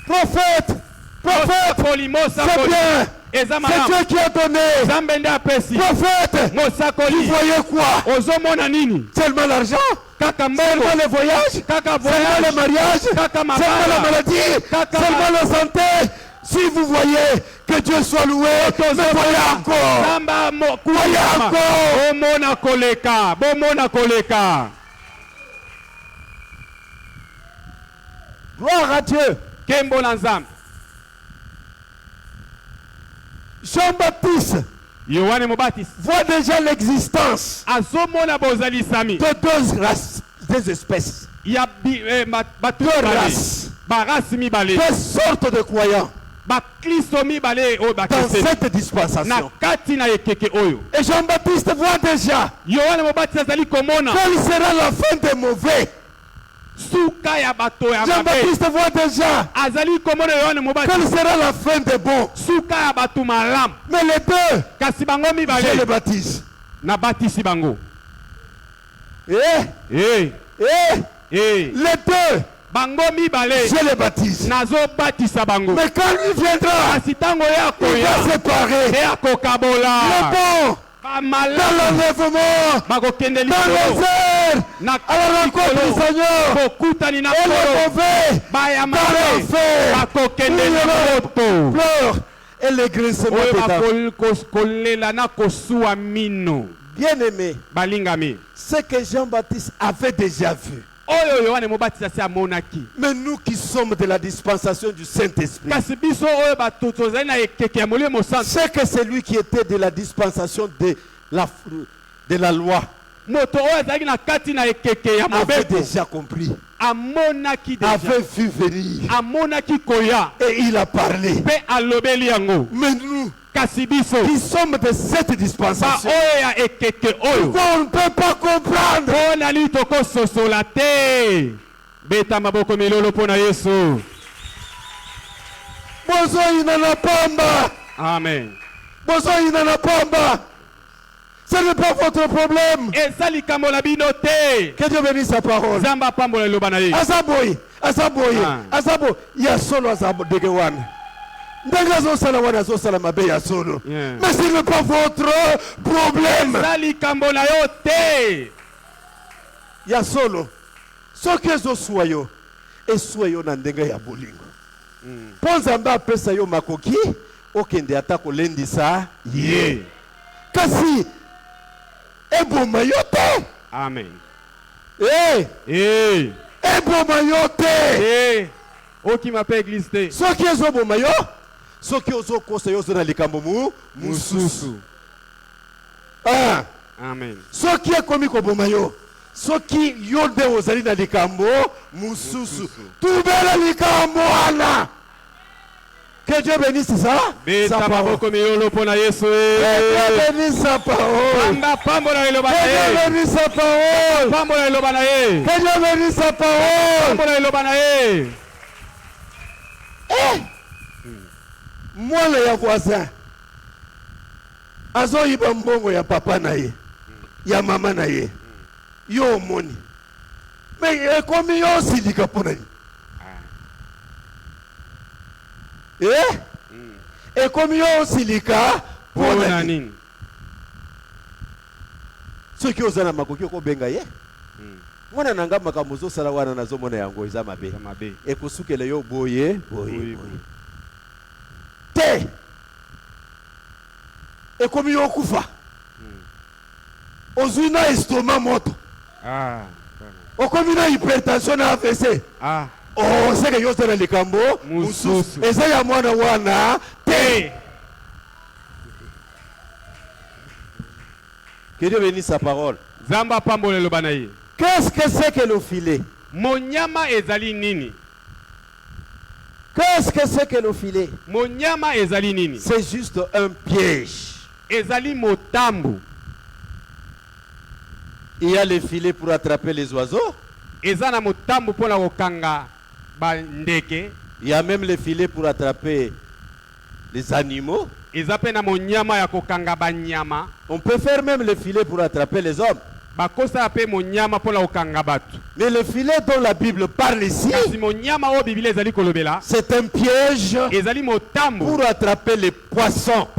Prophète, prophète, Mosakoli, mosakoli. c'est bien. Eza C'est malamu. Dieu qui a donné. Nzambe nde apesi. Prophète, vous Mosakoli. voyez quoi? Ozomona nini? Seulement l'argent? Kaka mbongo. Seulement les voyages? Kaka Seulement les voyage. mariages? Kaka Seulement la mabala. maladie? Kaka Seulement la santé? Si vous voyez, que Dieu soit loué, mais voyez encore. Nzamba Voyez encore. bomona koleka. Bomona koleka. Gloire à Dieu. Kembo na Nzambe. Jean-Baptiste Yohane Mobatiza voit déjà l'existence azomona bozalisami de deux races, deux espèces, ya batu deux mibale. races, Barasi mibale. deux sortes de croyants Bakristo mibale oyo dans bakeseni. cette Na dispensation. kati na ekeke oyo. Et Jean-Baptiste voit déjà Yohane Mobatiza azali komona quelle sera la fin des mauvais. suka ya bato ya mabe. Jean-Baptiste voit déjà Azali komona Yohane quelle Mobatiza sera la fin des bons. suka ya bato malamu. Mais les deux, Kasi bango je les mibale baptise. na batisi bango. Eh, Eh, eh, eh. les deux, Bango mibale je les baptise. nazo batisa bango. Mais quand lui viendra, Kasi tango ya il va koya. séparer Ya kokabola. les bons Ba dans malamu. l'enlèvement, Bakokende dans likolo. les airs, Na à la rencontre du likolo. Seigneur. Bokutani na Et les kolo. mauvais Baya dans mabe. l'enfer. Bakokende Il y aura na les moto. pleurs et les grincements Oyo des dents. kolela na kosuwa mino. Bien-aimé, Balingami. ce que Jean-Baptiste avait déjà vu. Oyo Yohane Mobatiza se amonaki. Mais nous qui sommes de la dispensation du Saint-Esprit, Kasi biso oyo bato tozali na ekeke ya molimo santo. c'est que celui qui était de la dispensation de la loi Moto oyo azalaki na kati na ekeke ya avait mobeko. déjà compris, Amonaki deja. avait vu venir Amonaki koya. et il a parlé. Pe alobeli yango. Mais nous Kasi biso. qui sommes de cette Ba dispensation, oyo ya ekeke oyo. pourquoi on ne peut pas comprendre? Mpona li tokososola te. Beta maboko milolo mpona Yesu. Bozo inana pamba. Amen. Bozo inana pamba. Ce n'est pas votre problème. Eza likambo na bino te. Que Dieu bénisse sa parole. Nzambe apambola liloba na ye. Azaboy. Azabo. Ya solo azabo dege wana. Ndenge azosala wana azosala mabe ya solo. Mais ce n'est pas votre problème. Eza likambo na yo te. Ya solo. Soki ezoswa yo. Eswa yo na ndenge ya bolingo. Po Nzambe apesa yo makoki. Okende ata kolendisa ye. Kasi eboma yo te. Amen. Eboma yo te. Oki mape église te. Soki ezoboma yo. Soki ozokosa yo na likambo mususu. Amen. Soki ekomi koboma yo. Soki yo nde ozali na likambo mususu. Tubela likambo wana. Que Dieu bénisse ça. Sa parole. Que Dieu bénisse sa parole. Que Dieu bénisse sa parole. Que Dieu bénisse sa parole. Moi le voisin. Azo yiba mbongo ya papa na ye. Ya mama na ye. Yo moni. Mais comme yo silika pona ni. Et comme yo silika pona ni. Ce qui ozana makoki ko benga ye. Mwana nanga makambo zo sala wana nazo mona yango eza mabe. E kusukele yo boye. Te. Et comme yo kufa. Ozuna estomac moto. Okomina hypertension na AVC. Oh, c'est que yo sala likambo mususu. Eza ya mwana wana te. Que Dieu bénisse sa parole. Zamba pambole lo banaye. Qu'est-ce que c'est que le filet? Monyama ezali nini? Qu'est-ce que c'est que le filet? Monyama ezali nini? C'est juste un piège. Ezali motambu. Il y a le filet pour attraper les oiseaux. Ezana motambu pona kokanga ba ndeke. Il y a même le filet pour attraper les animaux. Ezapena monyama ya kokanga ba nyama. On peut faire même le filet pour attraper les hommes. Bakosa ape monyama pona kokanga batu. Mais le filet dont la Bible parle ici, c'est un piège pour attraper les poissons.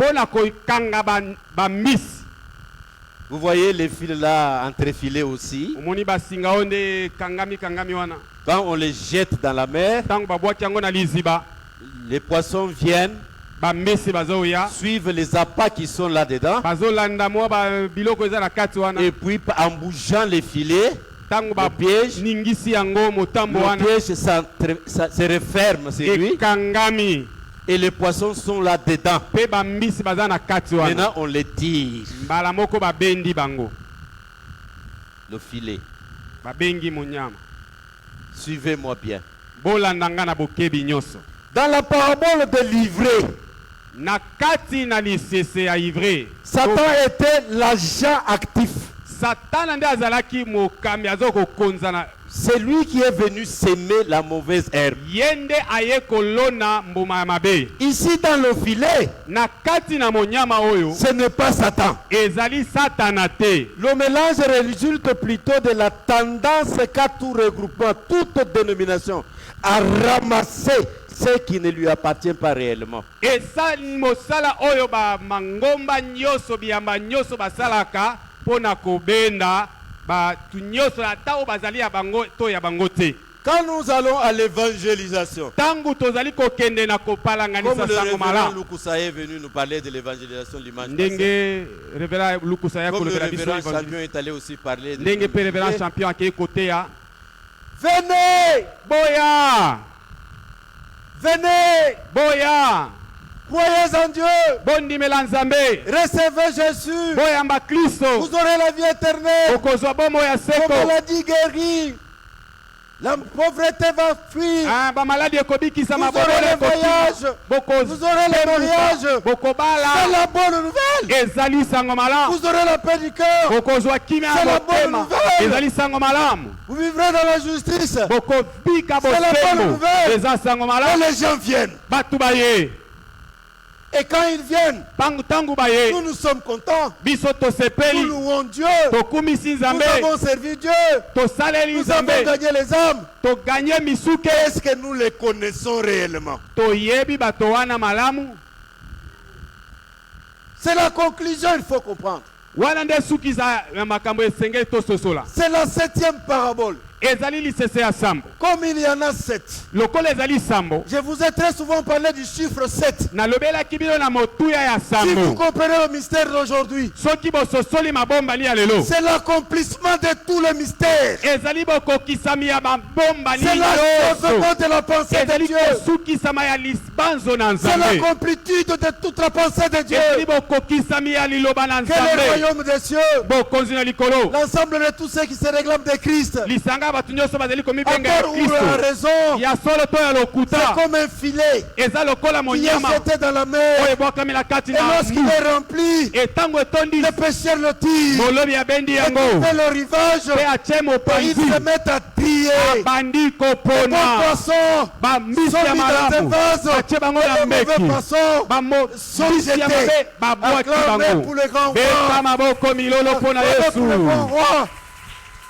Vous voyez les fils là entrefilés aussi. Quand on les jette dans la mer, les poissons viennent, suivent les appâts qui sont là-dedans. Et puis en bougeant les filets, le piège se referme sur lui. Et les poissons sont là-dedans. Maintenant on les tire. Le filet. Suivez-moi bien. Dans la parabole de l'ivraie, Satan était l'agent actif. C'est lui qui est venu s'aimer la mauvaise herbe. Ici dans le filet, ce n'est pas Satan. Le mélange résulte plutôt de la tendance qu'a tout regroupement, toute dénomination à ramasser ce qui ne lui appartient pas réellement. Quand nous allons à l'évangélisation, comme le révérend Lukusa est venu nous parler de l'évangélisation dimanche passé, comme le révérend Champion est allé aussi parler de venez, boya, venez, boya, croyez en Dieu, recevez Jésus, vous aurez la vie éternelle, vous maladie guérie. La pauvreté va fuir. Ah, ba maladi ekobikisa Vous aurez mabolele les voyages. Vous aurez les mariages. C'est la bonne nouvelle. ezali sango malamu. Vous aurez la paix du cœur. Bokozwa kimia C'est la ya bonne motema. nouvelle. Ezali sango malamu. Vous vivrez dans la justice. Bokobika C'est la bonne bosembo. nouvelle. Eza sango Et malamu. les gens viennent. Batu baye. Et quand ils viennent, Tangu baye. nous sommes contents. Biso Nous tosepeli. louons Dieu. Tokumisi Nous nzambe. avons servi Dieu. Tosaleli Nous avons nzambe. gagné les âmes. Toganye misuke. Est-ce que nous les connaissons réellement? Toyebi bato wana malamu. C'est la conclusion, il faut comprendre. Wana nde suki za makambo esengeli tososola. C'est la 7e parabole. Ezali lisese ya sambo. Comme il y en a 7. Lokola ezali sambo. Je vous ai très souvent parlé du chiffre 7. Nalobelaki bino na motuya ya Si vous sambo. comprenez le mystère d'aujourd'hui, Soki bososoli mabombali ya lelo. c'est l'accomplissement de tous les mystères. Ezali bokokisami ya mabombali C'est l'achèvement de la pensée de ezali Dieu. kosukisama ya lisbanzo na C'est nzambe. l'accomplitude de toute la pensée de Dieu. Ezali bokokisami ya liloba na Que le nzambe. royaume des cieux, Bokonzi na likolo. l'ensemble de tous ceux qui se réclament de Christ, Lisanga bato nyonso bazali komibenga ya encore ou à Kristo. raison, Ya solo to ya c'est lokuta. comme un filet Eza lokola qui est monyama. jeté dans la mer. Oyo ebwakami na kati Et na lorsqu'il mbu. est rempli, Etango etondi. les pêcheurs le tirent. Molobi abendi Et yango. fait le rivage. Pe atie Et ils mopanzi. se mettent à trier. Bandi Les bons kopona. poissons Bambisi sont ya mis dans des malamu. vases. Batie bango Et na les mauvais mbeki. poissons sont Bambisi ya jetés. mabe babwaki Acclamez bango. pour le grand Beta roi. maboko milolo mpona Acclamez pour le grand Yesu. roi.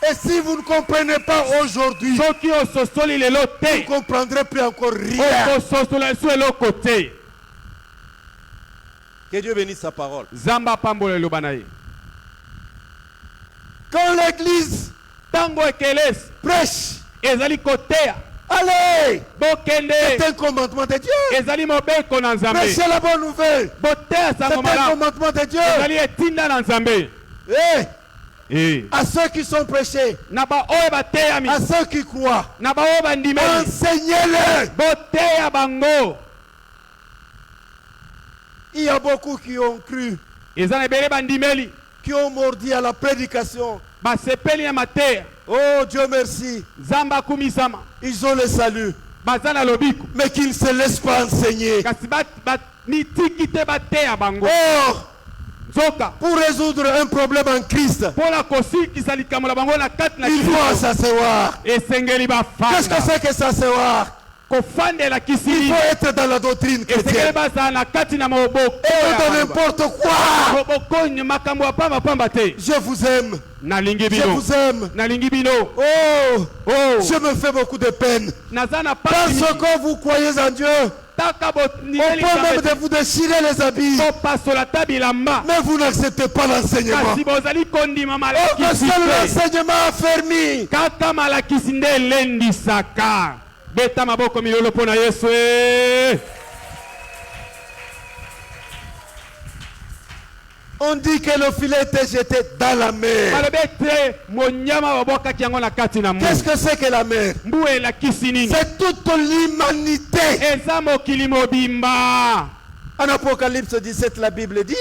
Et si vous ne comprenez pas aujourd'hui, Soki ososoli lelo vous ne te. comprendrez plus encore rien. Okososola esu eloko te. Que Dieu bénisse sa parole. Zamba apambola eloba na ye. Quand l'église Tango ekelesi prêche, ezali koteya. allez, Bokende. c'est un commandement de Dieu. Ezali mobeko na nzambe. Prêchez la bonne nouvelle. Boteya C'est sango un malamu. commandement de Dieu. Ezali etinda na nzambe. À ceux qui sont prêchés, Na ba oyo bateyami. à ceux qui croient, Na ba oyo bandimeli. enseignez-les. Boteya bango. Il y a beaucoup qui ont cru, Eza na ebele bandimeli. qui ont mordi à la prédication. Basepeli na mateya. Oh Dieu merci, Zamba akumisama. ils ont le salut, Baza na lobiko. mais qu'ils ne se laissent pas enseigner. Kasi mitiki te bateya bango. Or, Nzoka. pour résoudre un problème en Christ, Mpona kosikisa likambo na bango na kati na il faut Kristo. s'asseoir. Esengeli Qu'est-ce que bafanda. c'est que s'asseoir? Kofandela Il kisili. faut être dans la doctrine Esengeli chrétienne. bazala na kati na moboko. Et pas de n'importe quoi. Bokonye makambo ya pamba te. Je vous aime. Nalingi Je bino. vous aime. Nalingi bino. Oh, Oh. je me fais beaucoup de peine. Naza na Parce pasi. que vous croyez en Dieu. Taka Au point botineli même de vous déchirer les habits. pasola tabilamba. Mais vous n'acceptez pas l'enseignement. Kasi bozali kondima Oh, que malakisi seul te. l'enseignement affermi. Kaka malakisi nde elendisaka. Beta maboko milolo mpona Yesu. On dit que le filet était jeté dans la mer. Balobi ete monyama babwakaki yango na kati na mbu. Qu'est-ce que c'est que la mer? Mbu elakisi nini? C'est toute l'humanité. Eza mokili mobimba. En Apocalypse 17, la Bible dit,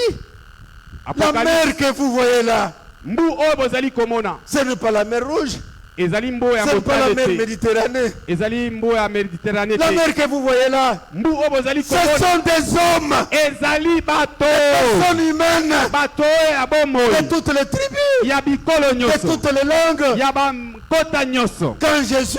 la Apocalypse. mer que vous voyez là, Mbu oyo bozali komona. ce n'est pas la mer Rouge, Ezali mbu ya ce n'est pas la mer motane te. Méditerranée. Ezali mbu ya Méditerranée La te. mer que vous voyez là, Mbu oyo bozali ce komona. sont des hommes, Ezali bato. personnes humaines, Bato oyo ya bomoi. de toutes les tribus, Ya bikolo de nyonso. toutes les langues. Ya bakota nyonso. Quand Jésus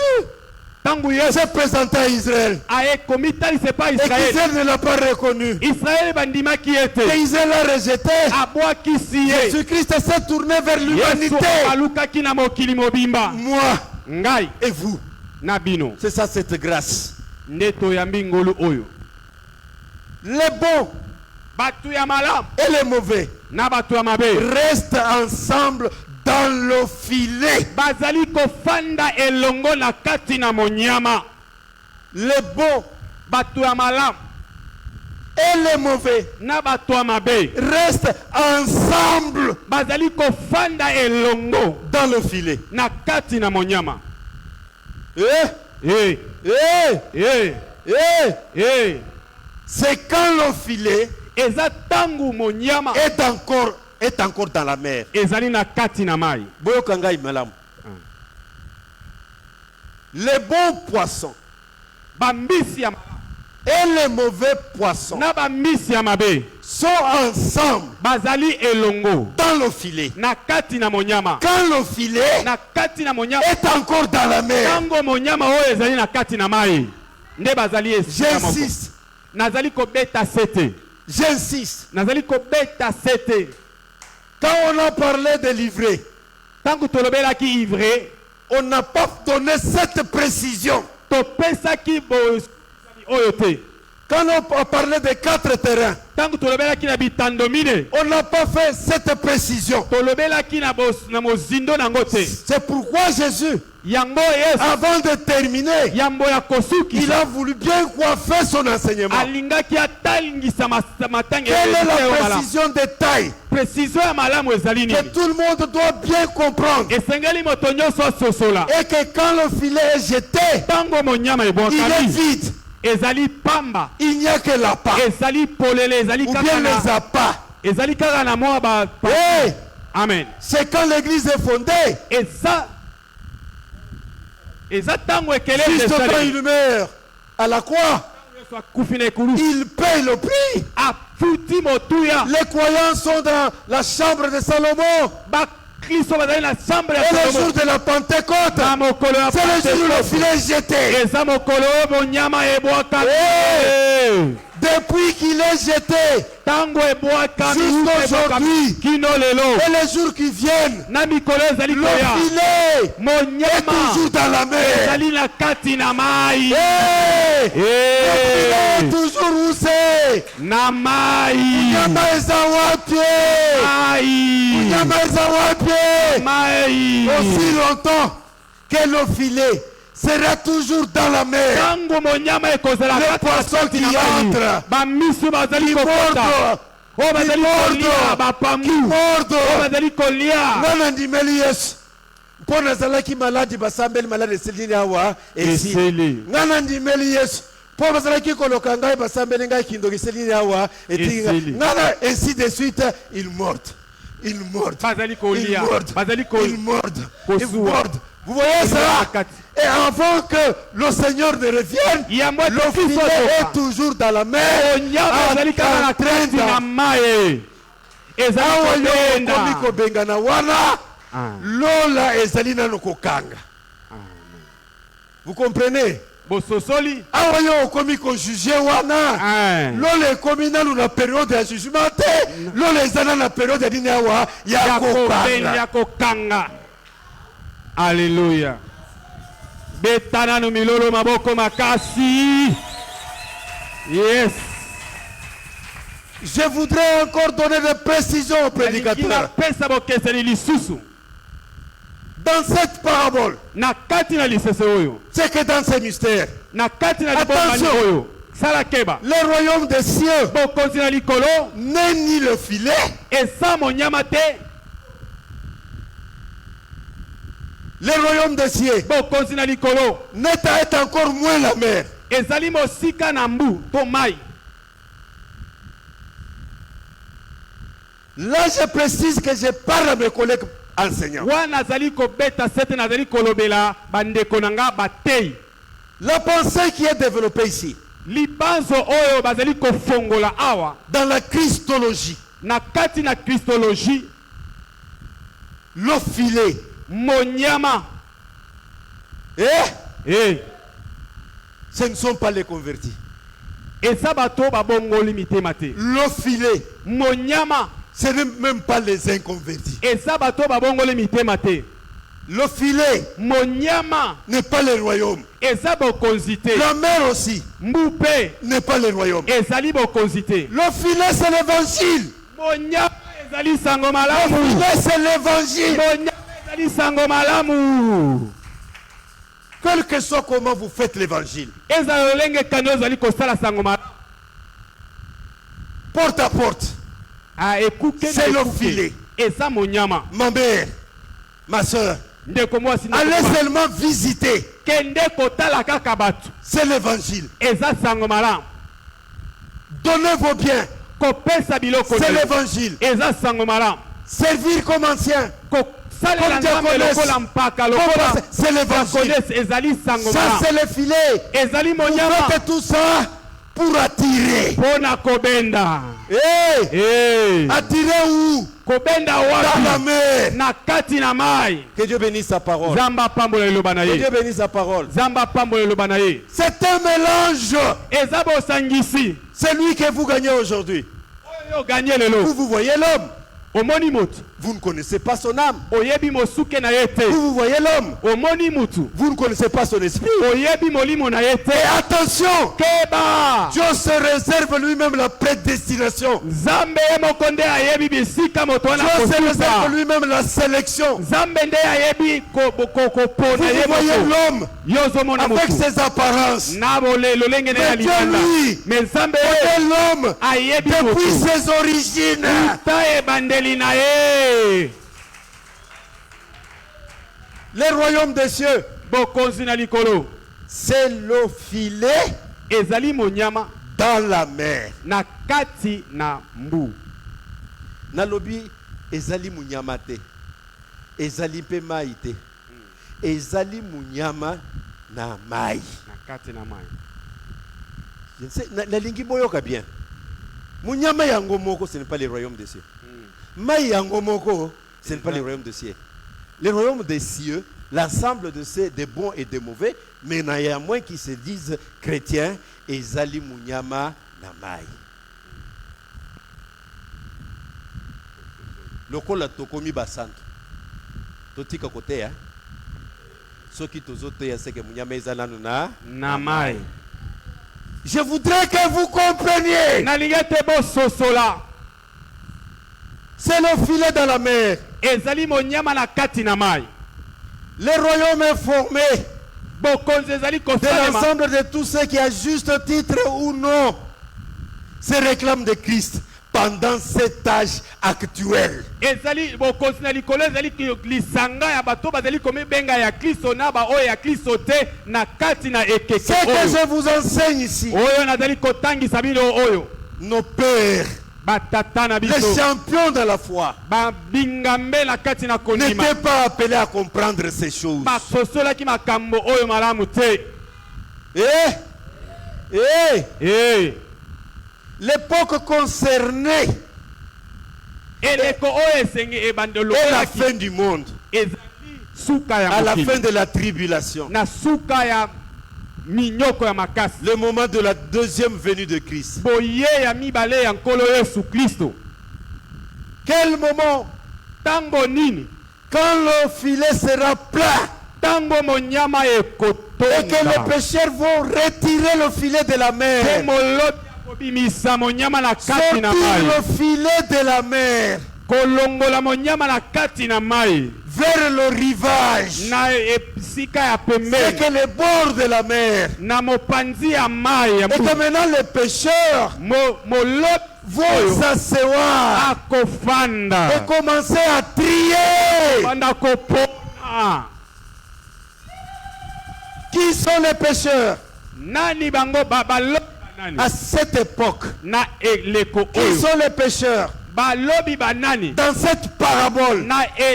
Tangu Yesu s'est présenté à Israël, aye komitalise pa et Israël. qu'Israël ne l'a pas reconnu, Israël bandimaki et ete. Israël l'a rejeté, Abwakisi ye. Jésus-Christ s'est tourné vers Yesu l'humanité. alukaki na mokili mobimba. Moi Ngai et vous. na bino. C'est ça cette grâce. Nde toyambi ngolu oyo. Les bons Batu ya malamu et les mauvais na batu ya mabe. restent ensemble dans le filet. Bazali kofanda elongo na kati na monyama. Les bons Batu ya malamu et les mauvais na batu ya mabe. restent ensemble Bazali kofanda elongo dans le filet. na kati na monyama. Eh, Eh, eh. c'est quand le filet Eza tangu monyama est encore dans la mer. ezali na kati na mai. Boyoka ngai malamu. les bons poissons bambisi ya et les mauvais poissons na bambisi ya mabe sont ensemble bazali elongo dans le filet. na kati na monyama. Quand le filet na kati na monyama est encore dans la mer, tango monyama oyo ezali na kati na mai nde bazali esika moko. j'insiste, Nazali kobeta sete. j'insiste. Nazali kobeta sete. Quand on a parlé de livrer, Tango tolobelaki ivre, on n'a pas donné cette précision. topesaki oyo te. Quand on a parlé de 4 terrains, Tango tolobelaki na bitandomine, on n'a pas fait cette précision. tolobelaki na mozindo nango te. C'est pourquoi Jésus, Yango yes, avant de terminer, yambo ya kosuki. il a voulu bien coiffer son enseignement. Alingaki atalingisa matangi. Quelle est la précision de taille Précision ya malamu ezali nini? que tout le monde doit bien comprendre? Esengeli moto nyonso asosola. Et que quand le filet est jeté, Tango monyama il est ebwakami. vide. Ezali pamba. Il n'y a que la part. Ezali polele, ezali Ou bien kaka les na. appâts. Ezali kaka na mwa ba. Hey, Amen. c'est quand l'église est fondée, Eza tango ekele juste quand ezali. il meurt à la croix, Kufi na ekulu. il paye le prix. Afuti motuya. Les croyants sont dans la chambre de Salomon. Kristo bazali na chambre ya Et le Salomo. jour de la Pentecôte, Na mokolo ya c'est le jour où le filet est jeté. Eza mokolo oyo monyama ebwakami. Depuis qu'il est jeté, Tango ebwakami. jusqu'aujourd'hui, Kino lelo. et les jours qui viennent, Na mikolo ezali le koya. filet est Monyama toujours dans la mer. ezali na kati na mai. Hey! Le filet est toujours où c'est? Na mai. Nyama eza wapi? Mai. Nyama eza wapi? Mai. Aussi longtemps que le filet sera toujours dans la mer. Tango monyama ekozala Les kati na poissons kati qui na mai. entrent, Bamisu bazali qui kokota. mordent, Oyo bazali kolia bapangu. Oyo mordent. bazali kolia. Nana ndimeli Yesu. Mpo nazalaki maladi basambeli maladi esilini awa esi. Esili. Nana ndimeli Yesu. Mpo bazalaki koloka ngai basambeli ngai kindoki esilini awa etinga. Esili. Nana ainsi de suite, ils mordent. Ils mordent. Bazali Ils kolia. mordent. Bazali Ils mordent. Ils Kosuwa. mordent. Vous voyez ça? Et avant que le Seigneur ne revienne, le filet est toujours dans la mer, Onyama ezali kaka na en train kati na mai. Ezali de kobenda. kobengana wana, lola ezali nano kokanga. Vous comprenez? Bososoli. Awa yo okomi kojuge wana, lola ekomi nanu na période ya jugement te, lola ezana na période ya nini awa ya kokanga. Ya kokanga. Alléluia. Betana no milolo maboko makasi. Yes. Je voudrais encore donner des précisions au prédicateur. Pesa bokeseli lisusu. Dans cette parabole, Na kati na lisese oyo. c'est que dans ces mystères, Na kati na Attention. libomani oyo. Sala keba. le royaume des cieux Bokonzi na likolo. n'est ni le filet, Esa monyama te. le royaume des cieux Bokonzi na likolo. n'est à être encore moins la mer. Ezali mosika na mbu to mai. Là, je précise que je parle à mes collègues enseignants. Wana zali kobeta sete na zali kolobela bandeko nanga batei. La pensée qui est développée ici, Libanzo oyo bazali kofongola awa. dans la Christologie, Na kati na Christologie. le filet, Monyama. ce ne sont pas les convertis. Esa bato babongoli mitema te. Le filet, Monyama. ce n'est même pas les inconvertis. Esa bato babongoli mitema te. Le filet Monyama. n'est pas le royaume. Esa bokonzi te. La mer aussi Mbupe. n'est pas le royaume. Ezali bokonzi te. Le filet, c'est l'évangile. Monyama ezali sango Le malamu. filet, c'est l'évangile. Monyama ezali sango malamu. Quel que soit comment vous faites l'évangile, Eza lolenge kano ezali kosala sango malamu. porte à porte, Ekuke c'est na le ekuke. filet. Eza monyama. Ma mère, ma soeur, Ndeko mwasi ndeko allez mwasi. seulement visiter. Kende kotala kaka bato. C'est l'évangile. Eza sango malamu. Donnez vos biens. Kopesa biloko. C'est l'évangile. Eza sango malamu. Servir comme ancien. Salela Nzambe lokola mpaka lokola c'est l'évangile. ezali sango Ça malamu. c'est le filet. Ezali Vous monyama faites tout ça pour attirer. pona kobenda. Hey, attirer où? Kobenda Dans la wapi? mer. Na kati na mai. Que Dieu bénisse sa parole. Zamba pambola eloba na Que ye. Dieu bénisse sa parole. Zamba pambola eloba na ye. C'est un mélange. Eza bosangisi. C'est lui que vous gagnez aujourd'hui. Oyo gagné lelo. Vous voyez l'homme. Omoni mutu. Vous ne connaissez pas son âme. Oyebi mosuke na yete. Vous voyez l'homme. Omoni mutu. Vous ne connaissez pas son esprit. Oyebi molimo na yete. Et attention, Keba. Dieu se réserve lui-même la prédestination. Zambe mokonde ayebi bisika moto na Dieu se réserve kosuka. lui-même la sélection. Zambe nde ayebi ko pona Vous ye voyez moto. l'homme Yozo mona avec mutu. ses apparences. Na bole lolenge ne Mais Dieu, alibanda. lui, Mais Zambe est l'homme ayebi depuis moto. ses origines. Ta e bandeli na ye. Le royaume des cieux, Bokonzi na likolo. c'est le filet Ezali monyama dans la mer. na kati na mbu. Nalobi ezali munyama te. Ezali pe mai te. Ezali munyama na mai. Na kati na mai. Je ne sais, nalingi boyoka bien. Munyama yango moko, ce n'est pas le royaume des cieux. Mai yango moko, ce n'est pas le royaume des cieux. Le royaume des cieux, l'ensemble de ces des bons et des mauvais, mais il y a moins qui se disent chrétiens, ezali munyama na mai. Lokola tokomi basanto. Totika kote ya. Soki tozote ya seke munyama ezala Na mai. Je voudrais que vous compreniez. Na lingete bo sosola. C'est le filet dans la mer. Ezali monyama na kati na mai. Le royaume est formé Bokonzi ezali de kosalema. l'ensemble de tous ceux qui, à juste titre ou non, se réclament de Christ pendant cet âge actuel. Ezali bokonzi na likolo ezali lisanga ya bato bazali komibenga ya Kristo na ba oyo ya Kristo te na kati na ekeke Ce que oyo. je vous enseigne ici, Oyo nazali kotangisa bino oyo. nos pères, Batata na les biso. champions de la foi, Babingambe la kati na kondima. n'étaient pas appelés à comprendre ces choses. Basosolaki makambo oyo malamu te. L'époque concernée Eleko oyo esenge ebandelo est la fin du monde, ezali suka à ya la fin mokili. de la tribulation, Na suka ya minyoko ya makasi. le moment de la deuxième venue de Christ. Boye ya mibale ya nkolo Yesu Kristo. Quel moment? Tango nini? Quand le filet sera plat Tango monyama et que ekotonda. les pécheurs vont retirer le filet de la Te mer, molobi akobimisa monyama na kati na sortir mai. le filet de la mer Kolongola monyama na kati na mai. vers le rivage, Na esika ya c'est pembeni. que les bords de la mer, Na mopanzi ya mai ya et que mbu. maintenant les pécheurs Molobi vont s'asseoir akofanda. et commencer à trier. Banda kopona. Qui sont les pécheurs Nani bango balobi banani? à cette époque? Na eleko Qui oyo. sont les pécheurs Balobi banani? dans cette parabole?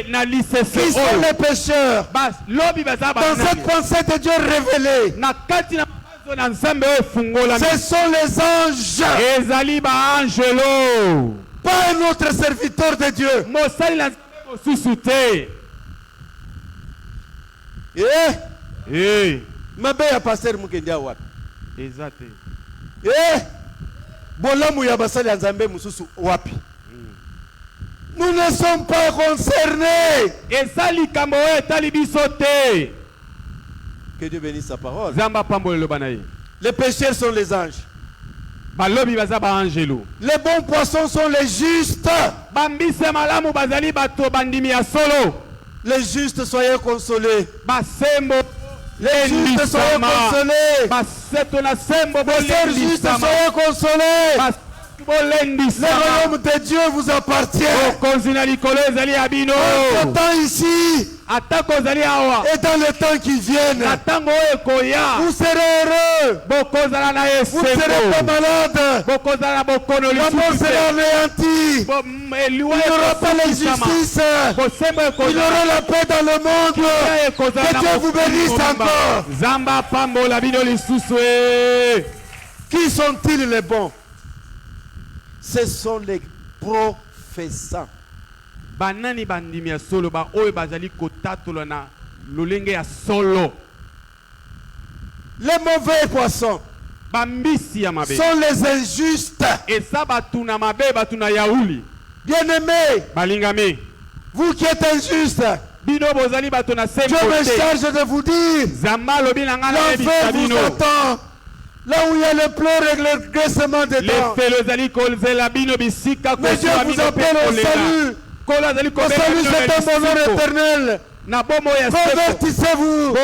Na lisese Qui sont oyo. les pécheurs Balobi baza dans cette banani? pensée de Dieu révélée? Na kati na mawazo na Nzambe oyo fungolami. Ce sont les anges, Ezali ba angelo. pas un autre serviteur de Dieu. Mosali na Nzambe mosusu te. Mabe ya pasteur Mukendi wapi? Eza te. Bolamu ya basali ya Nzambe mususu wapi? Nous ne sommes pas concernés. Eza likambo oyo etali biso te. Que Dieu bénisse sa parole. Zamba pambolelo bana ye. Les pécheurs sont les anges. Balobi baza ba angelo. Les bons poissons sont les justes. Bambise malamu bazali bato bandimi ya solo. Les justes, soyez consolés. Basembo Les justes, soyez consolés. baseto na sembo Les sœurs justes, soyez consolés. Le royaume de Dieu vous appartient. Le temps ici et dans le temps qui viennent, vous serez heureux. Vous ne serez pas malade. La mort sera anéantie. Il n'y aura pas l'injustice. Il y aura la paix dans le monde. Que Dieu vous bénisse encore. Qui sont-ils les bons? Ce sont les professants. Banani bandimi ya solo ba oyo bazali kotatolo na lolenge ya solo. Les mauvais poissons Bambisi ya mabe sont les injustes. Esa batuna mabe batuna yauli. Bien-aimés, balingami, vous qui êtes injustes, bino bozali batuna sembo. Je me charge de vous dire, l'enfer vous attend. Là où il y a le pleurs et le graissement des dents. Mais Dieu vous appelle au salut. Au salut, c'est un bonheur éternel. Convertissez-vous.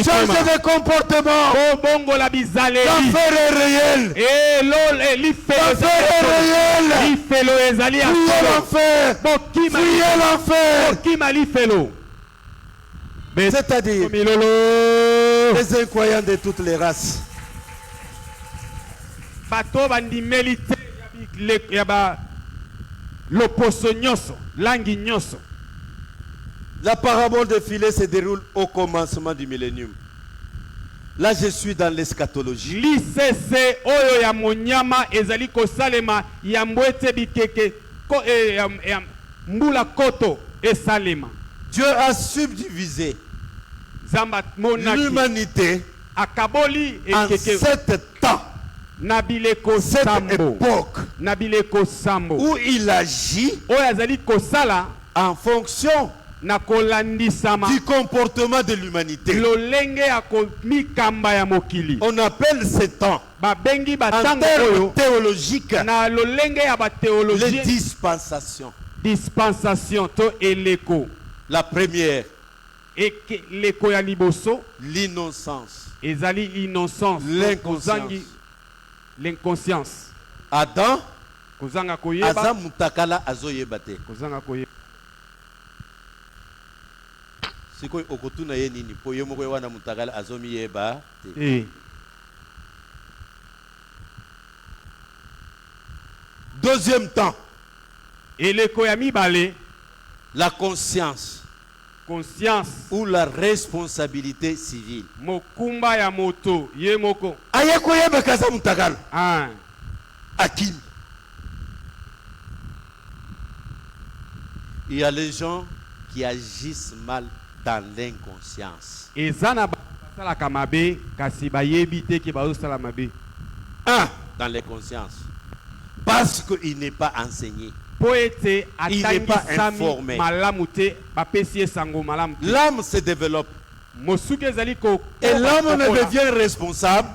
Changez de comportement. L'enfer est réel. L'enfer est réel. Fuyez l'enfer. Fuyez l'enfer. C'est-à-dire les incroyants de toutes les races. Bato bandimeli te yaba loposo nyoso, langi nyoso. La parabole de filet se déroule au commencement du millénium. Là, je suis dans l'eschatologie. Lisese oyo ya monyama ezali kosalema ya mbwete bikeke mbula koto esalema. Dieu a subdivisé l'humanité en 7 temps. Cette époque où il agit en fonction du comportement de l'humanité. On appelle ces temps en termes théologiques les dispensations. La première, l'innocence, l'inconscience. Adam aza mutakala azoyebate. Siko okotuna ye nini po yo moko wana mutakala azomiyeba te. Deuxième temps, la conscience ou la responsabilité civile. Mokumba ya moto ye moko Ayakoyeba kaza mutakala. Akim. Il y a les gens qui agissent mal dans l'inconscience. Dans l'inconscience. Parce qu'il n'est pas enseigné. Il n'est pas informé. L'âme se développe. Et l'âme ne devient responsable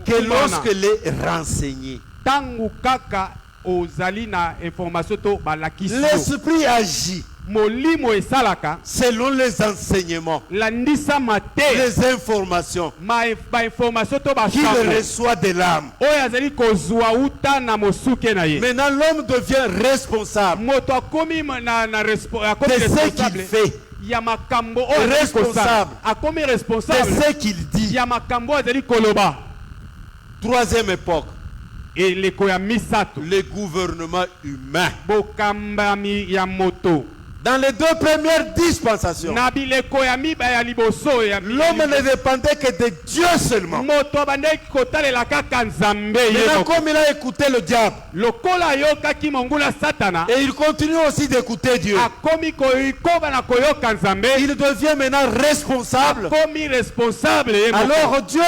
que lorsqu'elle est renseignée. L'esprit agit selon les enseignements, les informations qu'il reçoit de l'âme. Maintenant, l'homme devient responsable de ce qu'il fait, responsable de ce qu'il dit. Troisième époque, le gouvernement humain. Dans les 2 premières dispensations, l'homme ne dépendait que de Dieu seulement. Maintenant, comme il a écouté le diable, et il continue aussi d'écouter Dieu, il devient maintenant responsable. Alors Dieu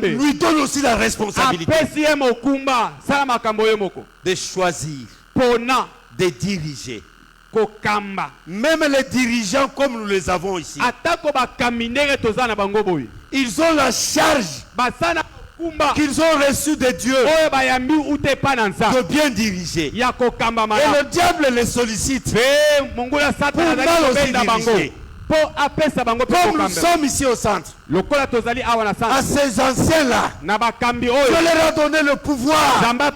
lui donne aussi la responsabilité de choisir, de diriger. Même les dirigeants comme nous les avons ici, ils ont la charge qu'ils ont reçue de Dieu de bien diriger. Et le diable les sollicite pour mal aussi diriger. Comme nous sommes ici au centre, à ces anciens-là, Dieu leur a donné le pouvoir, la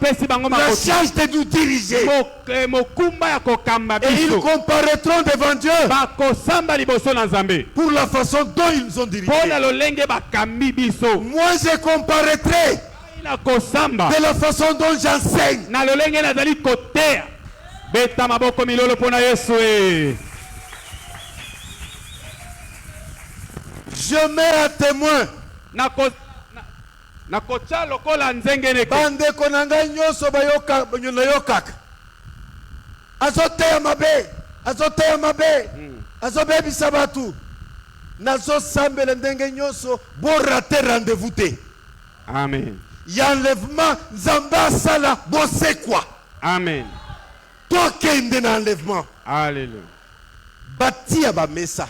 charge de nous diriger. Et ils comparaîtront devant Dieu pour la façon dont ils nous ont dirigés. Moi, je comparaîtrai de la façon dont j'enseigne. Je mets à témoin bande konanga nyoso bayokaka azoteya mabe azobebisa batu nazosambela ndenge nyoso borate rendez-vous te. Amen. Y'enlèvement nzambe asala bosekwa. Amen. Tokende na enlèvement. Alléluia. Batia bamesa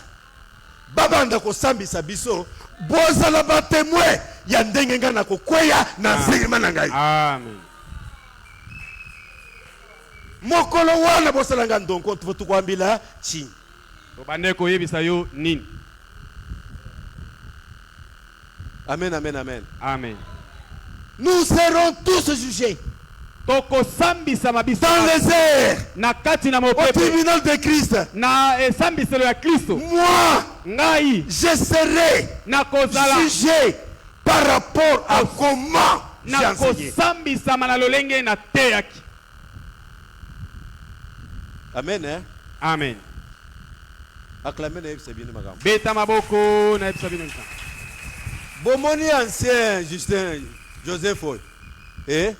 babanda kosambisa biso bozala batémoin ya ndenge nga na kokweya na nzima na ngai. Amen. Mokolo wana bosala nga ndonko tukwambila chi obande koyebisa yo nini. Amen, amen, amen. Amen. Nous serons tous jugés dans les airs au tribunal de Christ. Moi, je serai jugé par rapport à comment j'ai enseigné. Amen, hein? Amen. Acclamez c'est bien ma gamme. Beta maboko na ebisabino. Bomoni ancien Justin Joseph eh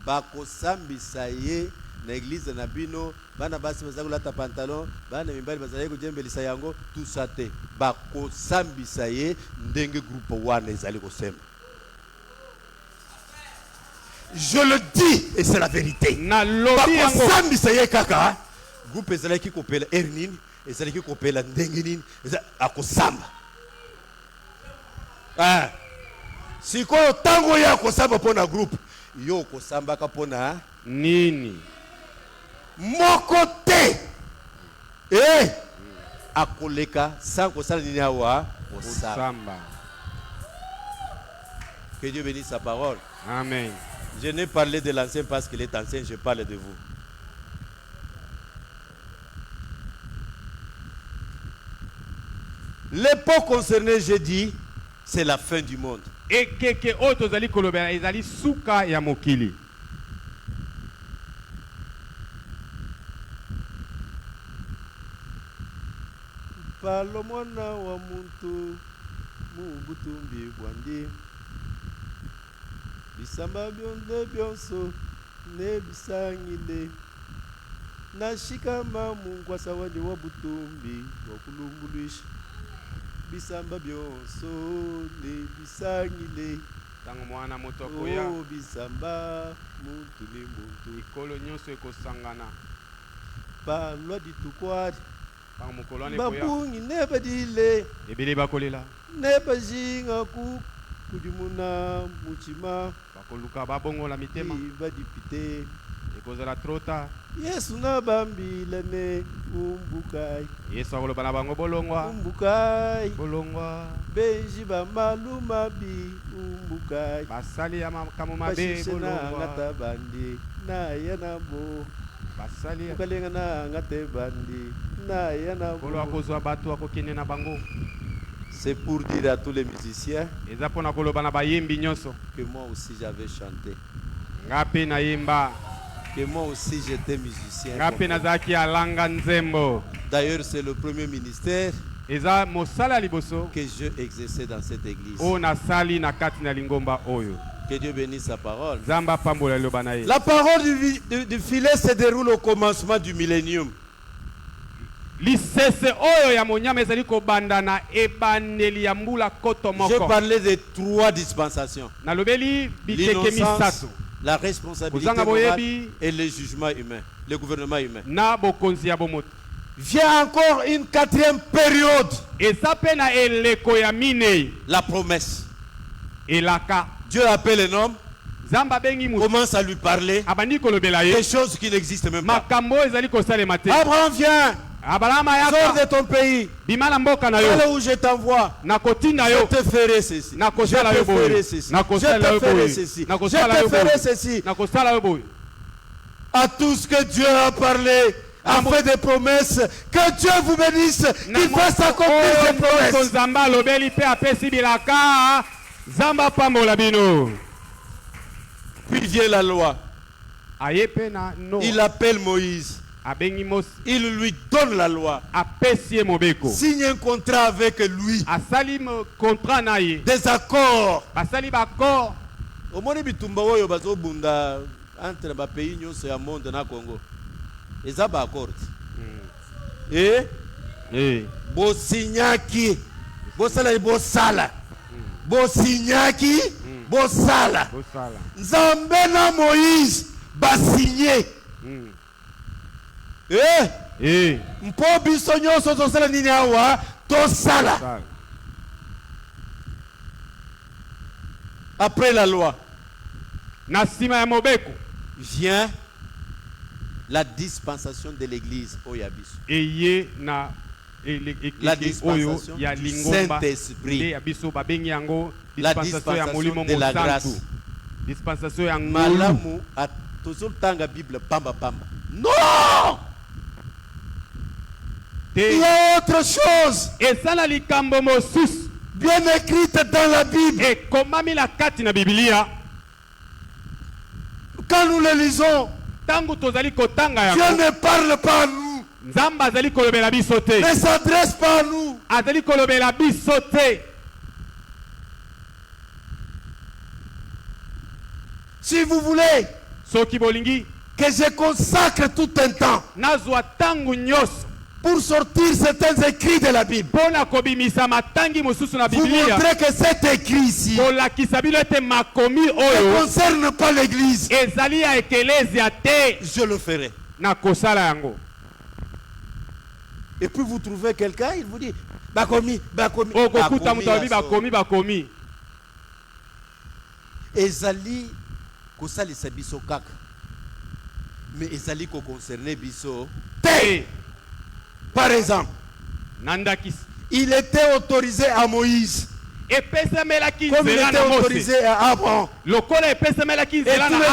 bako sambisa ye na église na bino bana basi bazakula ta pantalon bana mimbali bazali kujembelisa yango tout ça te bako sambisa ye ndenge groupe wana ezali kosemba. Je le dis et c'est la vérité. Bako sambisa ye kaka groupe ezali ki kopela ernini ezali ki kopela ndenge nini akosamba. Ah, si ko tango ya kosamba pona groupe yo kosamba ka pona nini moko te akoleka sans kosala nini awa kosamba. Que Dieu bénisse sa parole. Amen. Je n'ai parlé de l'ancien parce qu'il est ancien, je parle de vous. L'époque concernée, j'ai dit, c'est la fin du monde. Et keke oto zali kolobela ezali suka ya mokili. Palomona wa muntu mubutumbi bwandi bisamba byonde byonso ne bisangile nashikama munkwasa wandi wa butumbi wa kulunguluisha bisamba byonso ne bisangile tango mwana moto koya bisamba muntu ni muntu ikolo nyonso ekosangana ba loi du tukwadi tango mokolone koya babungi ne badile ebele bakolela ne bajinga kudimuna muchima bakoluka babongola mitema badipite ekozala trota Yesu na bambila ne umbukai Yesu akoloba na bango bolongwa umbukai bolongwa benji ba maluma bi umbukai basali ya makambo mabe bolongwa ngata bandi na yana bo basali ukalenga na ngate bandi na yana bo kolo akozwa batu akokende na bango. C'est pour dire à tous les musiciens que moi aussi j'avais chanté. Que moi aussi j'étais musicien. D'ailleurs c'est le premier ministère que je exerçais dans cette église. Que Dieu bénisse sa parole. La parole du filet se déroule au commencement du millénium. Je parlais de 3 dispensations. L'innocence, la responsabilité morale et le jugement humain, le gouvernement humain. Vient encore une 4e période. La promesse. Dieu appelle un homme, commence à lui parler des choses qui n'existent même pas. Abraham vient. Sors de ton pays. Allez où je t'envoie. Je te ferai ceci. Je te ferai ceci. Je te ferai ceci. Je te ferai ceci. À tous que Dieu a parlé, a fait des promesses. Que Dieu vous bénisse. Qu'il fasse accomplir ses promesses. Puis vient la loi. Il appelle Moïse. Il lui donne la loi. Signe un contrat avec lui. Des accords. Au moins, bitumba oyo bazo bunda entre ba pays nyonso ya monde na Congo. Eza ba accord. Bo signaki. Bo sala bo sala. Bo signaki. Bo sala. Nzambe na Moïse ba signé. Mpo biso nyonso tosala nini awa tosala. Après la loi vient la dispensation de l'église au Yabis. La dispensation du Saint-Esprit. La dispensation de la grâce. Malamu a toujours tanga Bible pamba pamba. Non! Il y a autre chose bien écrite dans la Bible. Quand nous le lisons, Dieu ne parle pas à nous. Ne s'adresse pas à nous. Si vous voulez que je consacre tout un temps pour sortir certains écrits de la Bible, vous montrez que cet écrit ici ne concerne pas l'église, je le ferai. Et puis vous trouvez quelqu'un, il vous dit bakomi. Ezali kosalisa biso kaka, mais ezali ko concerner biso te. Par exemple, il était autorisé à Moïse, comme il était autorisé à Abraham, et tous les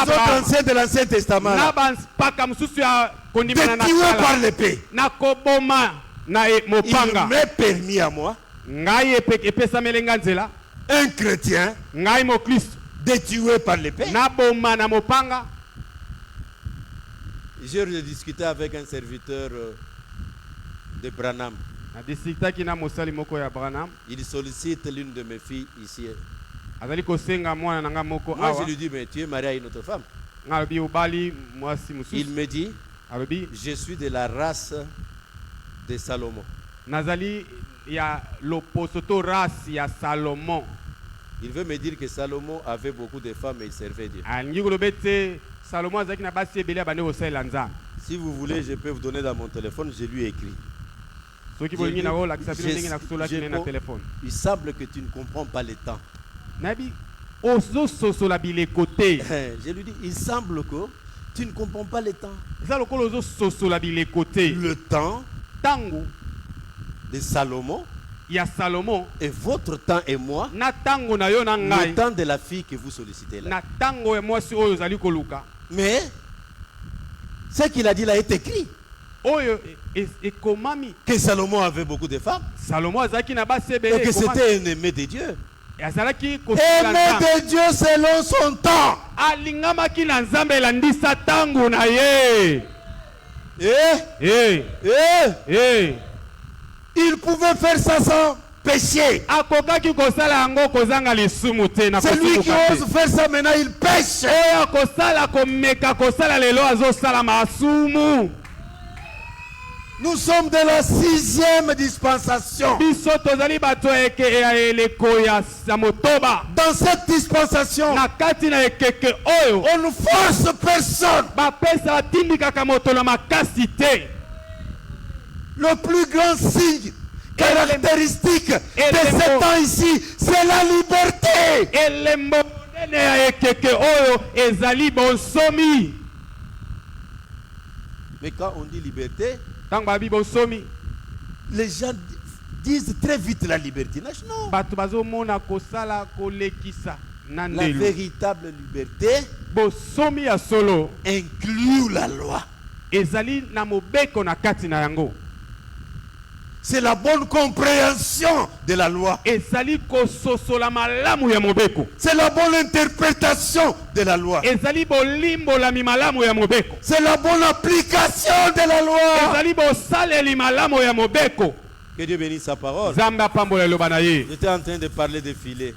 autres anciens de l'Ancien Testament, de tuer par l'épée. Il m'est permis à moi, un chrétien, de tuer par l'épée. J'ai discuté avec un serviteur de Branham. Il sollicite l'une de mes filles ici. Moi je lui dis, mais tu es marié à une autre femme. Il me dit, je suis de la race de Salomon. Il veut me dire que Salomon avait beaucoup de femmes et il servait Dieu. Si vous voulez, je peux vous donner dans mon téléphone, je lui ai écrit. Il semble que tu ne comprends pas le temps. Je lui dis, il semble que tu ne comprends pas le temps. Le temps de Salomon et votre temps et moi, le temps de la fille que vous sollicitez là. Mais ce qu'il a dit là est écrit. Que Salomon avait beaucoup de femmes et que c'était un aimé de Dieu. Aimé de Dieu selon son temps. Il pouvait faire ça sans péché. Celui qui ose faire ça maintenant, il pêche. Nous sommes de la 6e dispensation. Dans cette dispensation, on ne force personne. Le plus grand signe caractéristique de ce temps ici, c'est la liberté. Mais quand on dit liberté, Les gens disent très vite la liberté. Non. La véritable liberté inclut la loi. C'est la bonne compréhension de la loi. C'est la bonne interprétation de la loi. C'est la bonne application de la loi. Que Dieu bénisse sa parole. J'étais en train de parler des filets.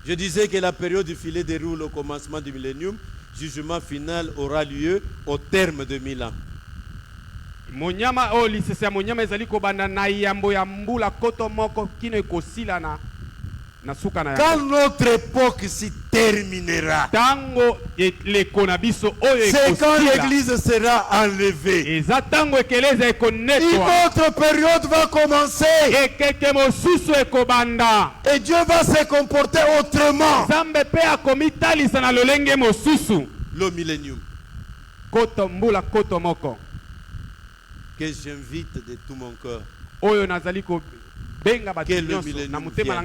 Je disais que la période du filet déroule au commencement du millénium. Jugement final aura lieu au terme de 1000 ans. Quand notre époque s'y terminera, c'est quand l'église sera enlevée. Une autre période va commencer. Et Dieu va se comporter autrement. Le millénium. Que j'invite de tout mon cœur. Que le millénium vienne.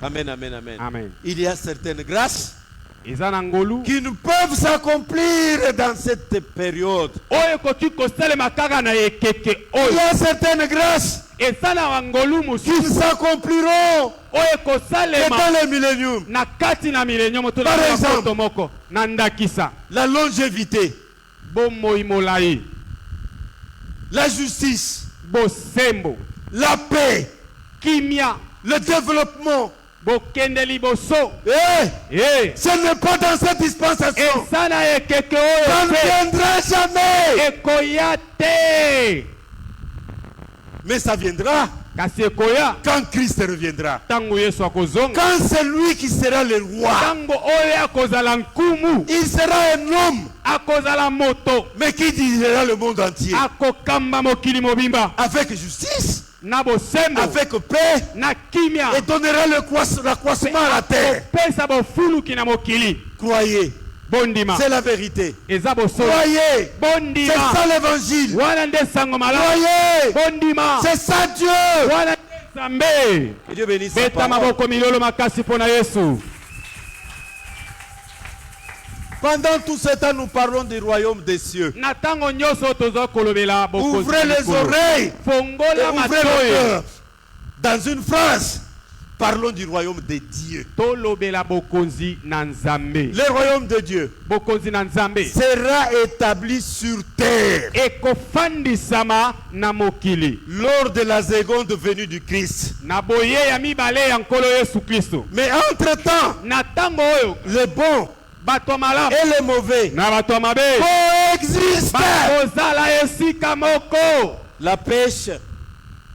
Amen, amen, amen, amen. Il y a certaines grâces qui ne peuvent s'accomplir dans cette période. Il y a certaines grâces qui ne s'accompliront que dans le millénium. Par exemple, la longévité, la justice, la paix, le développement. Ce n'est pas dans cette dispensation. Ça ne viendra jamais. Mais ça viendra quand Christ reviendra. Quand c'est lui qui sera le roi. Il sera un homme, mais qui dirigera le monde entier. Avec justice, avec paix, et donnera l'accroissement à la terre. Croyez, c'est la vérité. Croyez, c'est ça l'évangile. Croyez, c'est ça Dieu. Que Dieu bénisse sa parole. Pendant tout ce temps, nous parlons du royaume des cieux. Ouvrez les oreilles et ouvrez le cœur. Dans une phrase, parlons du royaume de Dieu. Le royaume de Dieu sera établi sur terre lors de la seconde venue du Christ. Mais entre-temps, le bon et les mauvais coexistent. La pêche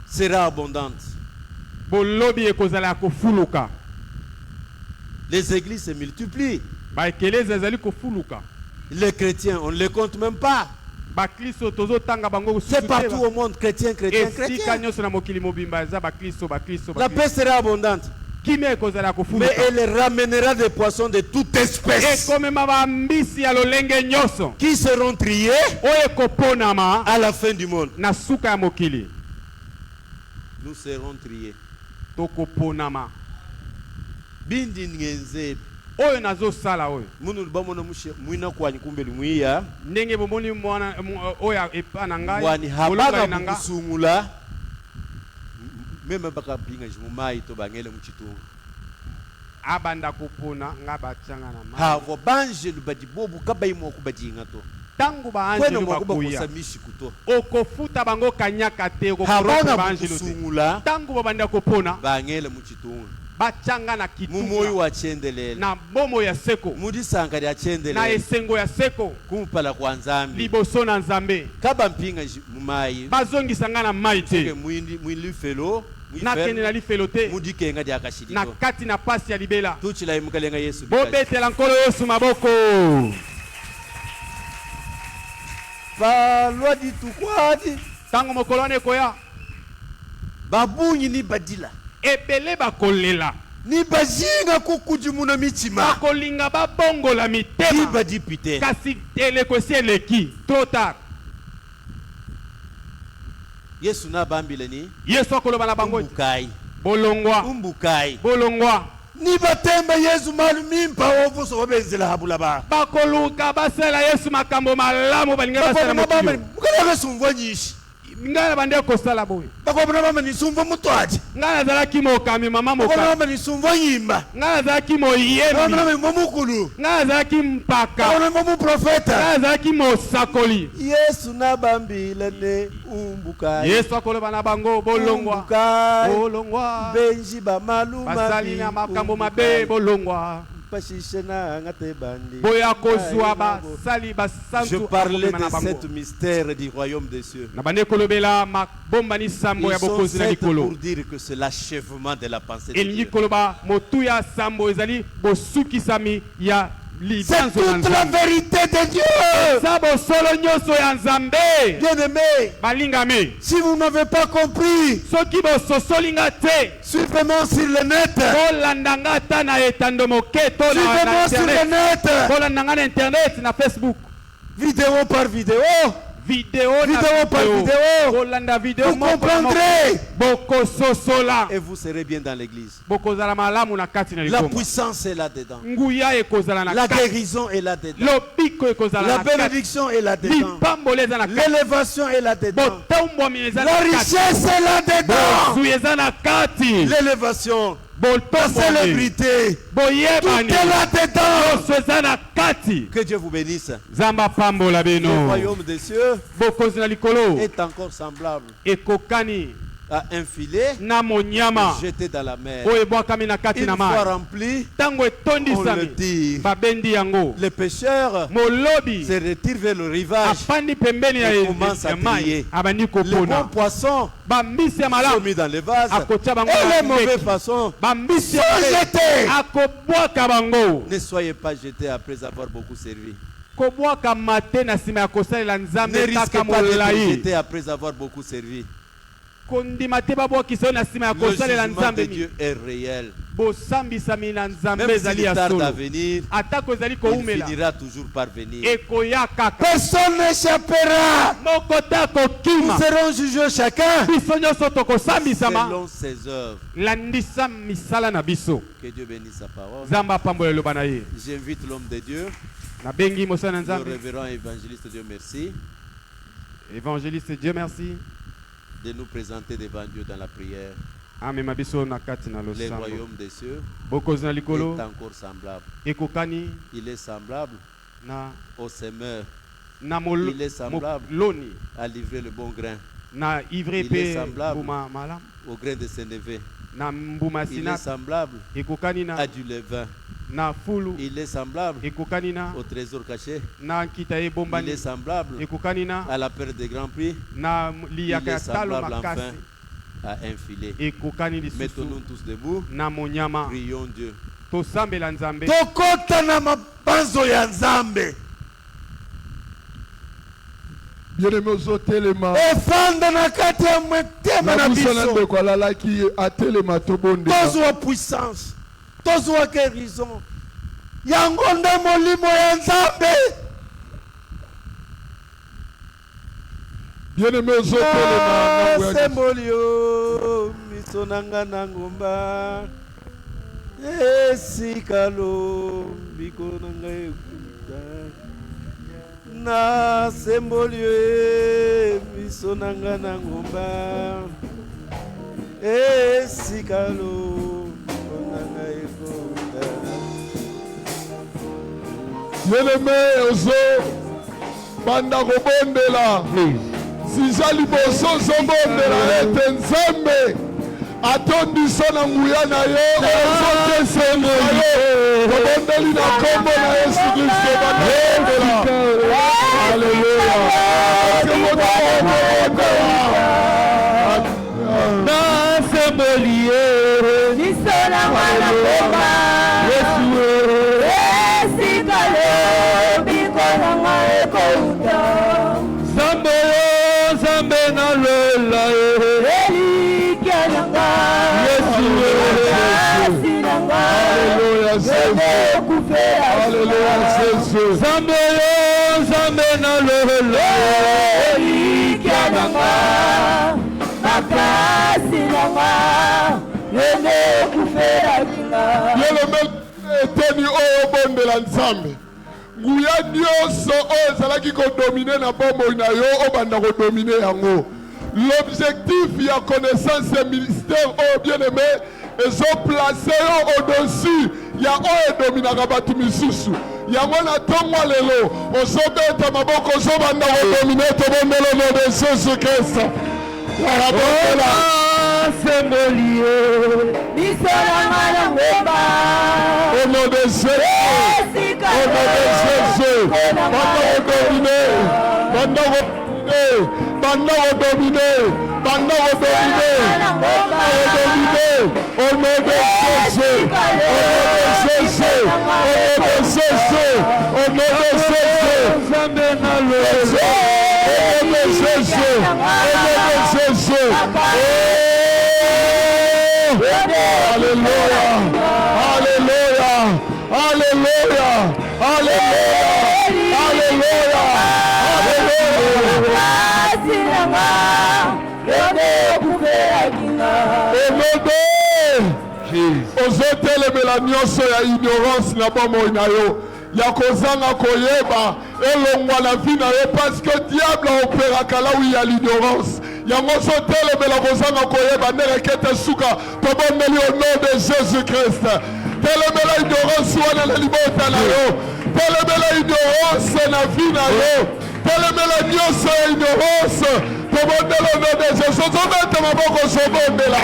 sera abondante. Les églises se multiplient. Les chrétiens, on ne les compte même pas. C'est partout au monde, chrétien. La pêche sera abondante. Mais elle ramènera des poissons de toute espèce qui seront triés à la fin du monde. Nous serons triés. Oyo nazo sala oyo. Munu bamona muina kwani kumbeli mwiya. Ndenge bomoni mwana oya epana ngai. Wani habaga kusungula. Meme baka binga jumai to bangele muchitunga. Abanda kupona ngaba changa na ma. Ha vo banje lubadibobu kabaimo kubajinga to. Tangu baanje lubakuya. Okofuta bango kanyaka te okoroka baanje lusungula. Tangu babanda kupona bangele muchitunga. Bachanga na kitunga mumoyo wa chendelele na bomo ya seko mudisanga ya chendelele na esengo ya seko kumpala kwa nzambe liboso na nzambe kaba mpinga mumai bazongisanga na mai te mwindi felo na kene na lifelo te mudikenga dia kashiriko na kati na pasi ya libela tuchila imukalenga Yesu bobetela nkolo Yesu maboko ba loi di tukwadi tango mokolone koya babunyi ni badila ebele bakolela ni bazinga kukujumuna mitima bakolinga babongola mitema Diba dipite kasi elekosi eleki trop tard. Yesu na bambileni Yesu akoloba na bango umbukai bolongwa ni batemba Yesu malumimpa ovuso obenzela habula ba bakoluka basela Yesu makambo malamu balinga basela mutio mukala sumvo nyishi ngana bande kosala boye bakobona mama ni sumvo mutwaje ngana zalaki mokami mama mokami mama ni sumvo yimba ngana zalaki moyemi mama momukulu ngana zalaki mpaka ngana momu profeta ngana zalaki mosakoli. Yesu na bambilene umbukai Yesu akoloba na bango bolongwa benji ba maluma basali na makambo mabe bolongwa. Je parlais de ce mystère du royaume des cieux. Ils sont sept pour dire que c'est l'achèvement de la pensée de Dieu. C'est toute la vérité de Dieu. Bien-aimé, si vous n'avez pas compris, suivez-moi sur le net. Suivez-moi sur le net. Vidéo par vidéo. Vidéo par vidéo, vous comprendrez et vous serez bien dans l'église. La puissance est là-dedans. La guérison est là-dedans. La bénédiction est là-dedans. L'élévation est là-dedans. La richesse est là-dedans. L'élévation, la célébrité, tout est là-dedans. Que Dieu vous bénisse. Le royaume des cieux est encore semblable à un filet jeté dans la mer. Une fois rempli, on le tire. Les pêcheurs se retirent vers le rivage et commencent à trier. Les bons poissons sont mis dans les vases et les mauvais poissons sont jetés. Ne soyez pas jetés après avoir beaucoup servi. Ne risquez pas d'être jetés après avoir beaucoup servi. Le jugement de Dieu est réel. Même s'il tarde à venir, il finira toujours par venir. Personne n'échappera. Nous serons jugés chacun selon ses œuvres. Que Dieu bénisse sa parole. J'invite l'homme de Dieu, le révérend évangéliste Dieu merci. Évangéliste Dieu merci De nous présenter devant Dieu dans la prière. Le royaume des cieux est encore semblable. Il est semblable au semeur. Il est semblable à livrer le bon grain. Il est semblable au grain de Sénévé. Il est semblable à du levain. Il est semblable au trésor caché. Il est semblable à la perte des grands prix. Il est semblable enfin à un filet. Mettons-nous tous debout. Prions Dieu. Tokota na mabanzo ya Nzambe. Bien-aimé ozotelema efanda na kati ya motema na biso ndeko alalaki atelema tobonde tozwa puissance tozwa guérison yango nde molimo ya Nzambe. Bien-aimé ozotelema sembolio miso nanga na ngomba esikalo biko nanga ekuta na sembolio miso nanga na ngomba esikalo nanga ekuta. Bien-aimé ozo banda kobondela sisa liboso zobondela ete Nzambe atondiso na nguya na ye ozokesema yo kobondeli na kombo na Yesu Kristo banakobondela. Haleluya. Na sembolie miso na mwana komba Yesu esikalo biko na maekouta Zambe na lela Elikia nanga Yesu Bien-aimé, eteni oyo bondela nzambe. Nguya nyonso oyo ezalaki kodomine na bomoi na yo obanda kodomine yango. L'objectif ya connaissance et ministère oyo bien-aimé ezoplace yo au-dessus ya oyo edominaka bato misusu. Yango na ntongo lelo ozobeta maboko ozobanda kodomine tobondela nom de Jésus Christ. Au nom de Jésus, Alléluia, Alléluia, Alléluia, Alléluia, Alléluia, ozotelemela nyonso ya ignorance na bomoi na yo ya kozanga koyeba elongwa na vi na yo parce que diable aoperaka lawi ya l'ignorance yango ozotelemela kozanga koyeba nderekete suka tobondeli au nom de Jésus Christ. Telemela ignorance wana na libota na yo, telemela ignorance na vi na yo, telemela nyonso ya ignorance tobondela au nom de Jésus. Ozobeta maboko ozobondela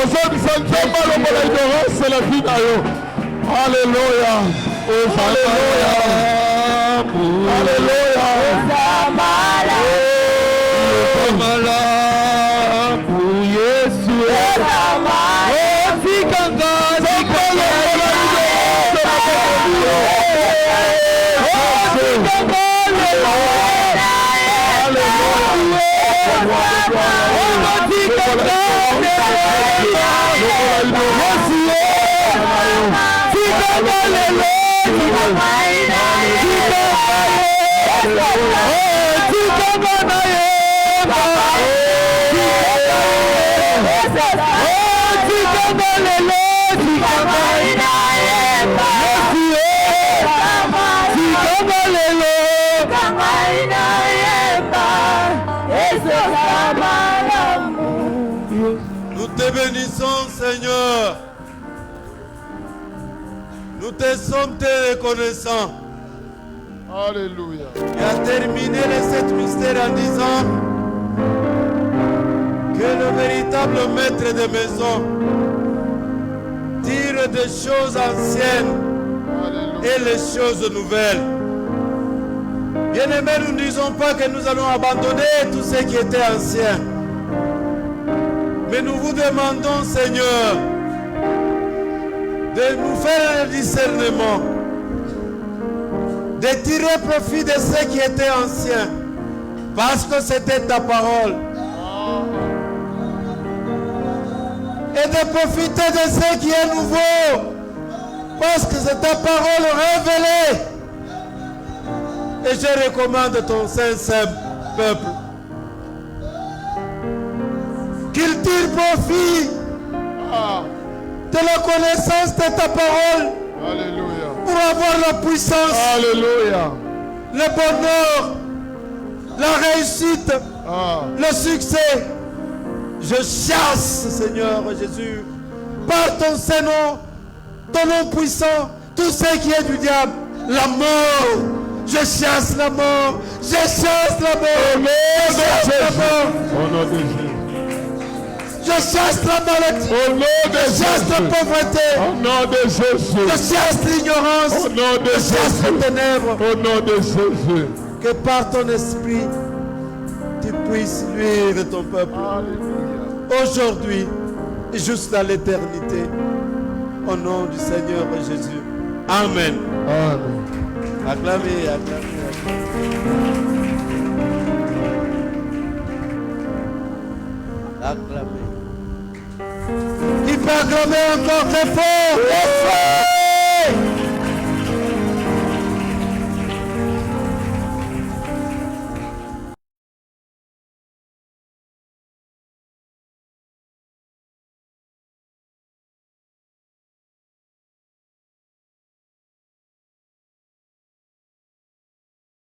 ozobisa nzambe alongola ignorance na vi na yo. Alléluia, Alléluia, Alléluia. Nous te bénissons, Seigneur. Nous te sommes très reconnaissants. Alléluia. Et à terminer les 7 mystères en disant que le véritable maître de maison tire des choses anciennes et les choses nouvelles. Bien-aimés, nous ne disons pas que nous allons abandonner tout ce qui était ancien. Mais nous vous demandons, Seigneur, de nous faire un discernement, de tirer profit de ce qui était ancien, parce que c'était ta parole. Et de profiter de ce qui est nouveau, parce que c'est ta parole révélée. Et je recommande ton saint peuple qu'il tire profit de la connaissance de ta parole. Alléluia. Pour avoir la puissance, Alléluia. le bonheur, la réussite, le succès. Je chasse, Seigneur Jésus, par ton Saint-Nom, ton nom puissant, tout ce qui est du diable, la mort. Je chasse la mort, je chasse la mort, je chasse la mort. Au nom de Jésus. Je chasse la maladie, Au nom de je chasse la pauvreté, Au nom de Jésus. je chasse l'ignorance, Au nom de je chasse les Jésus. ténèbres. Au nom de Jésus. Que par ton esprit, tu puisses luire ton peuple. Alléluia. Aujourd'hui et jusqu'à l'éternité. Au nom du Seigneur Jésus. Amen. Amen. Acclamez, acclamez, acclamez. Acclamez. Il peut acclamer encore très fort.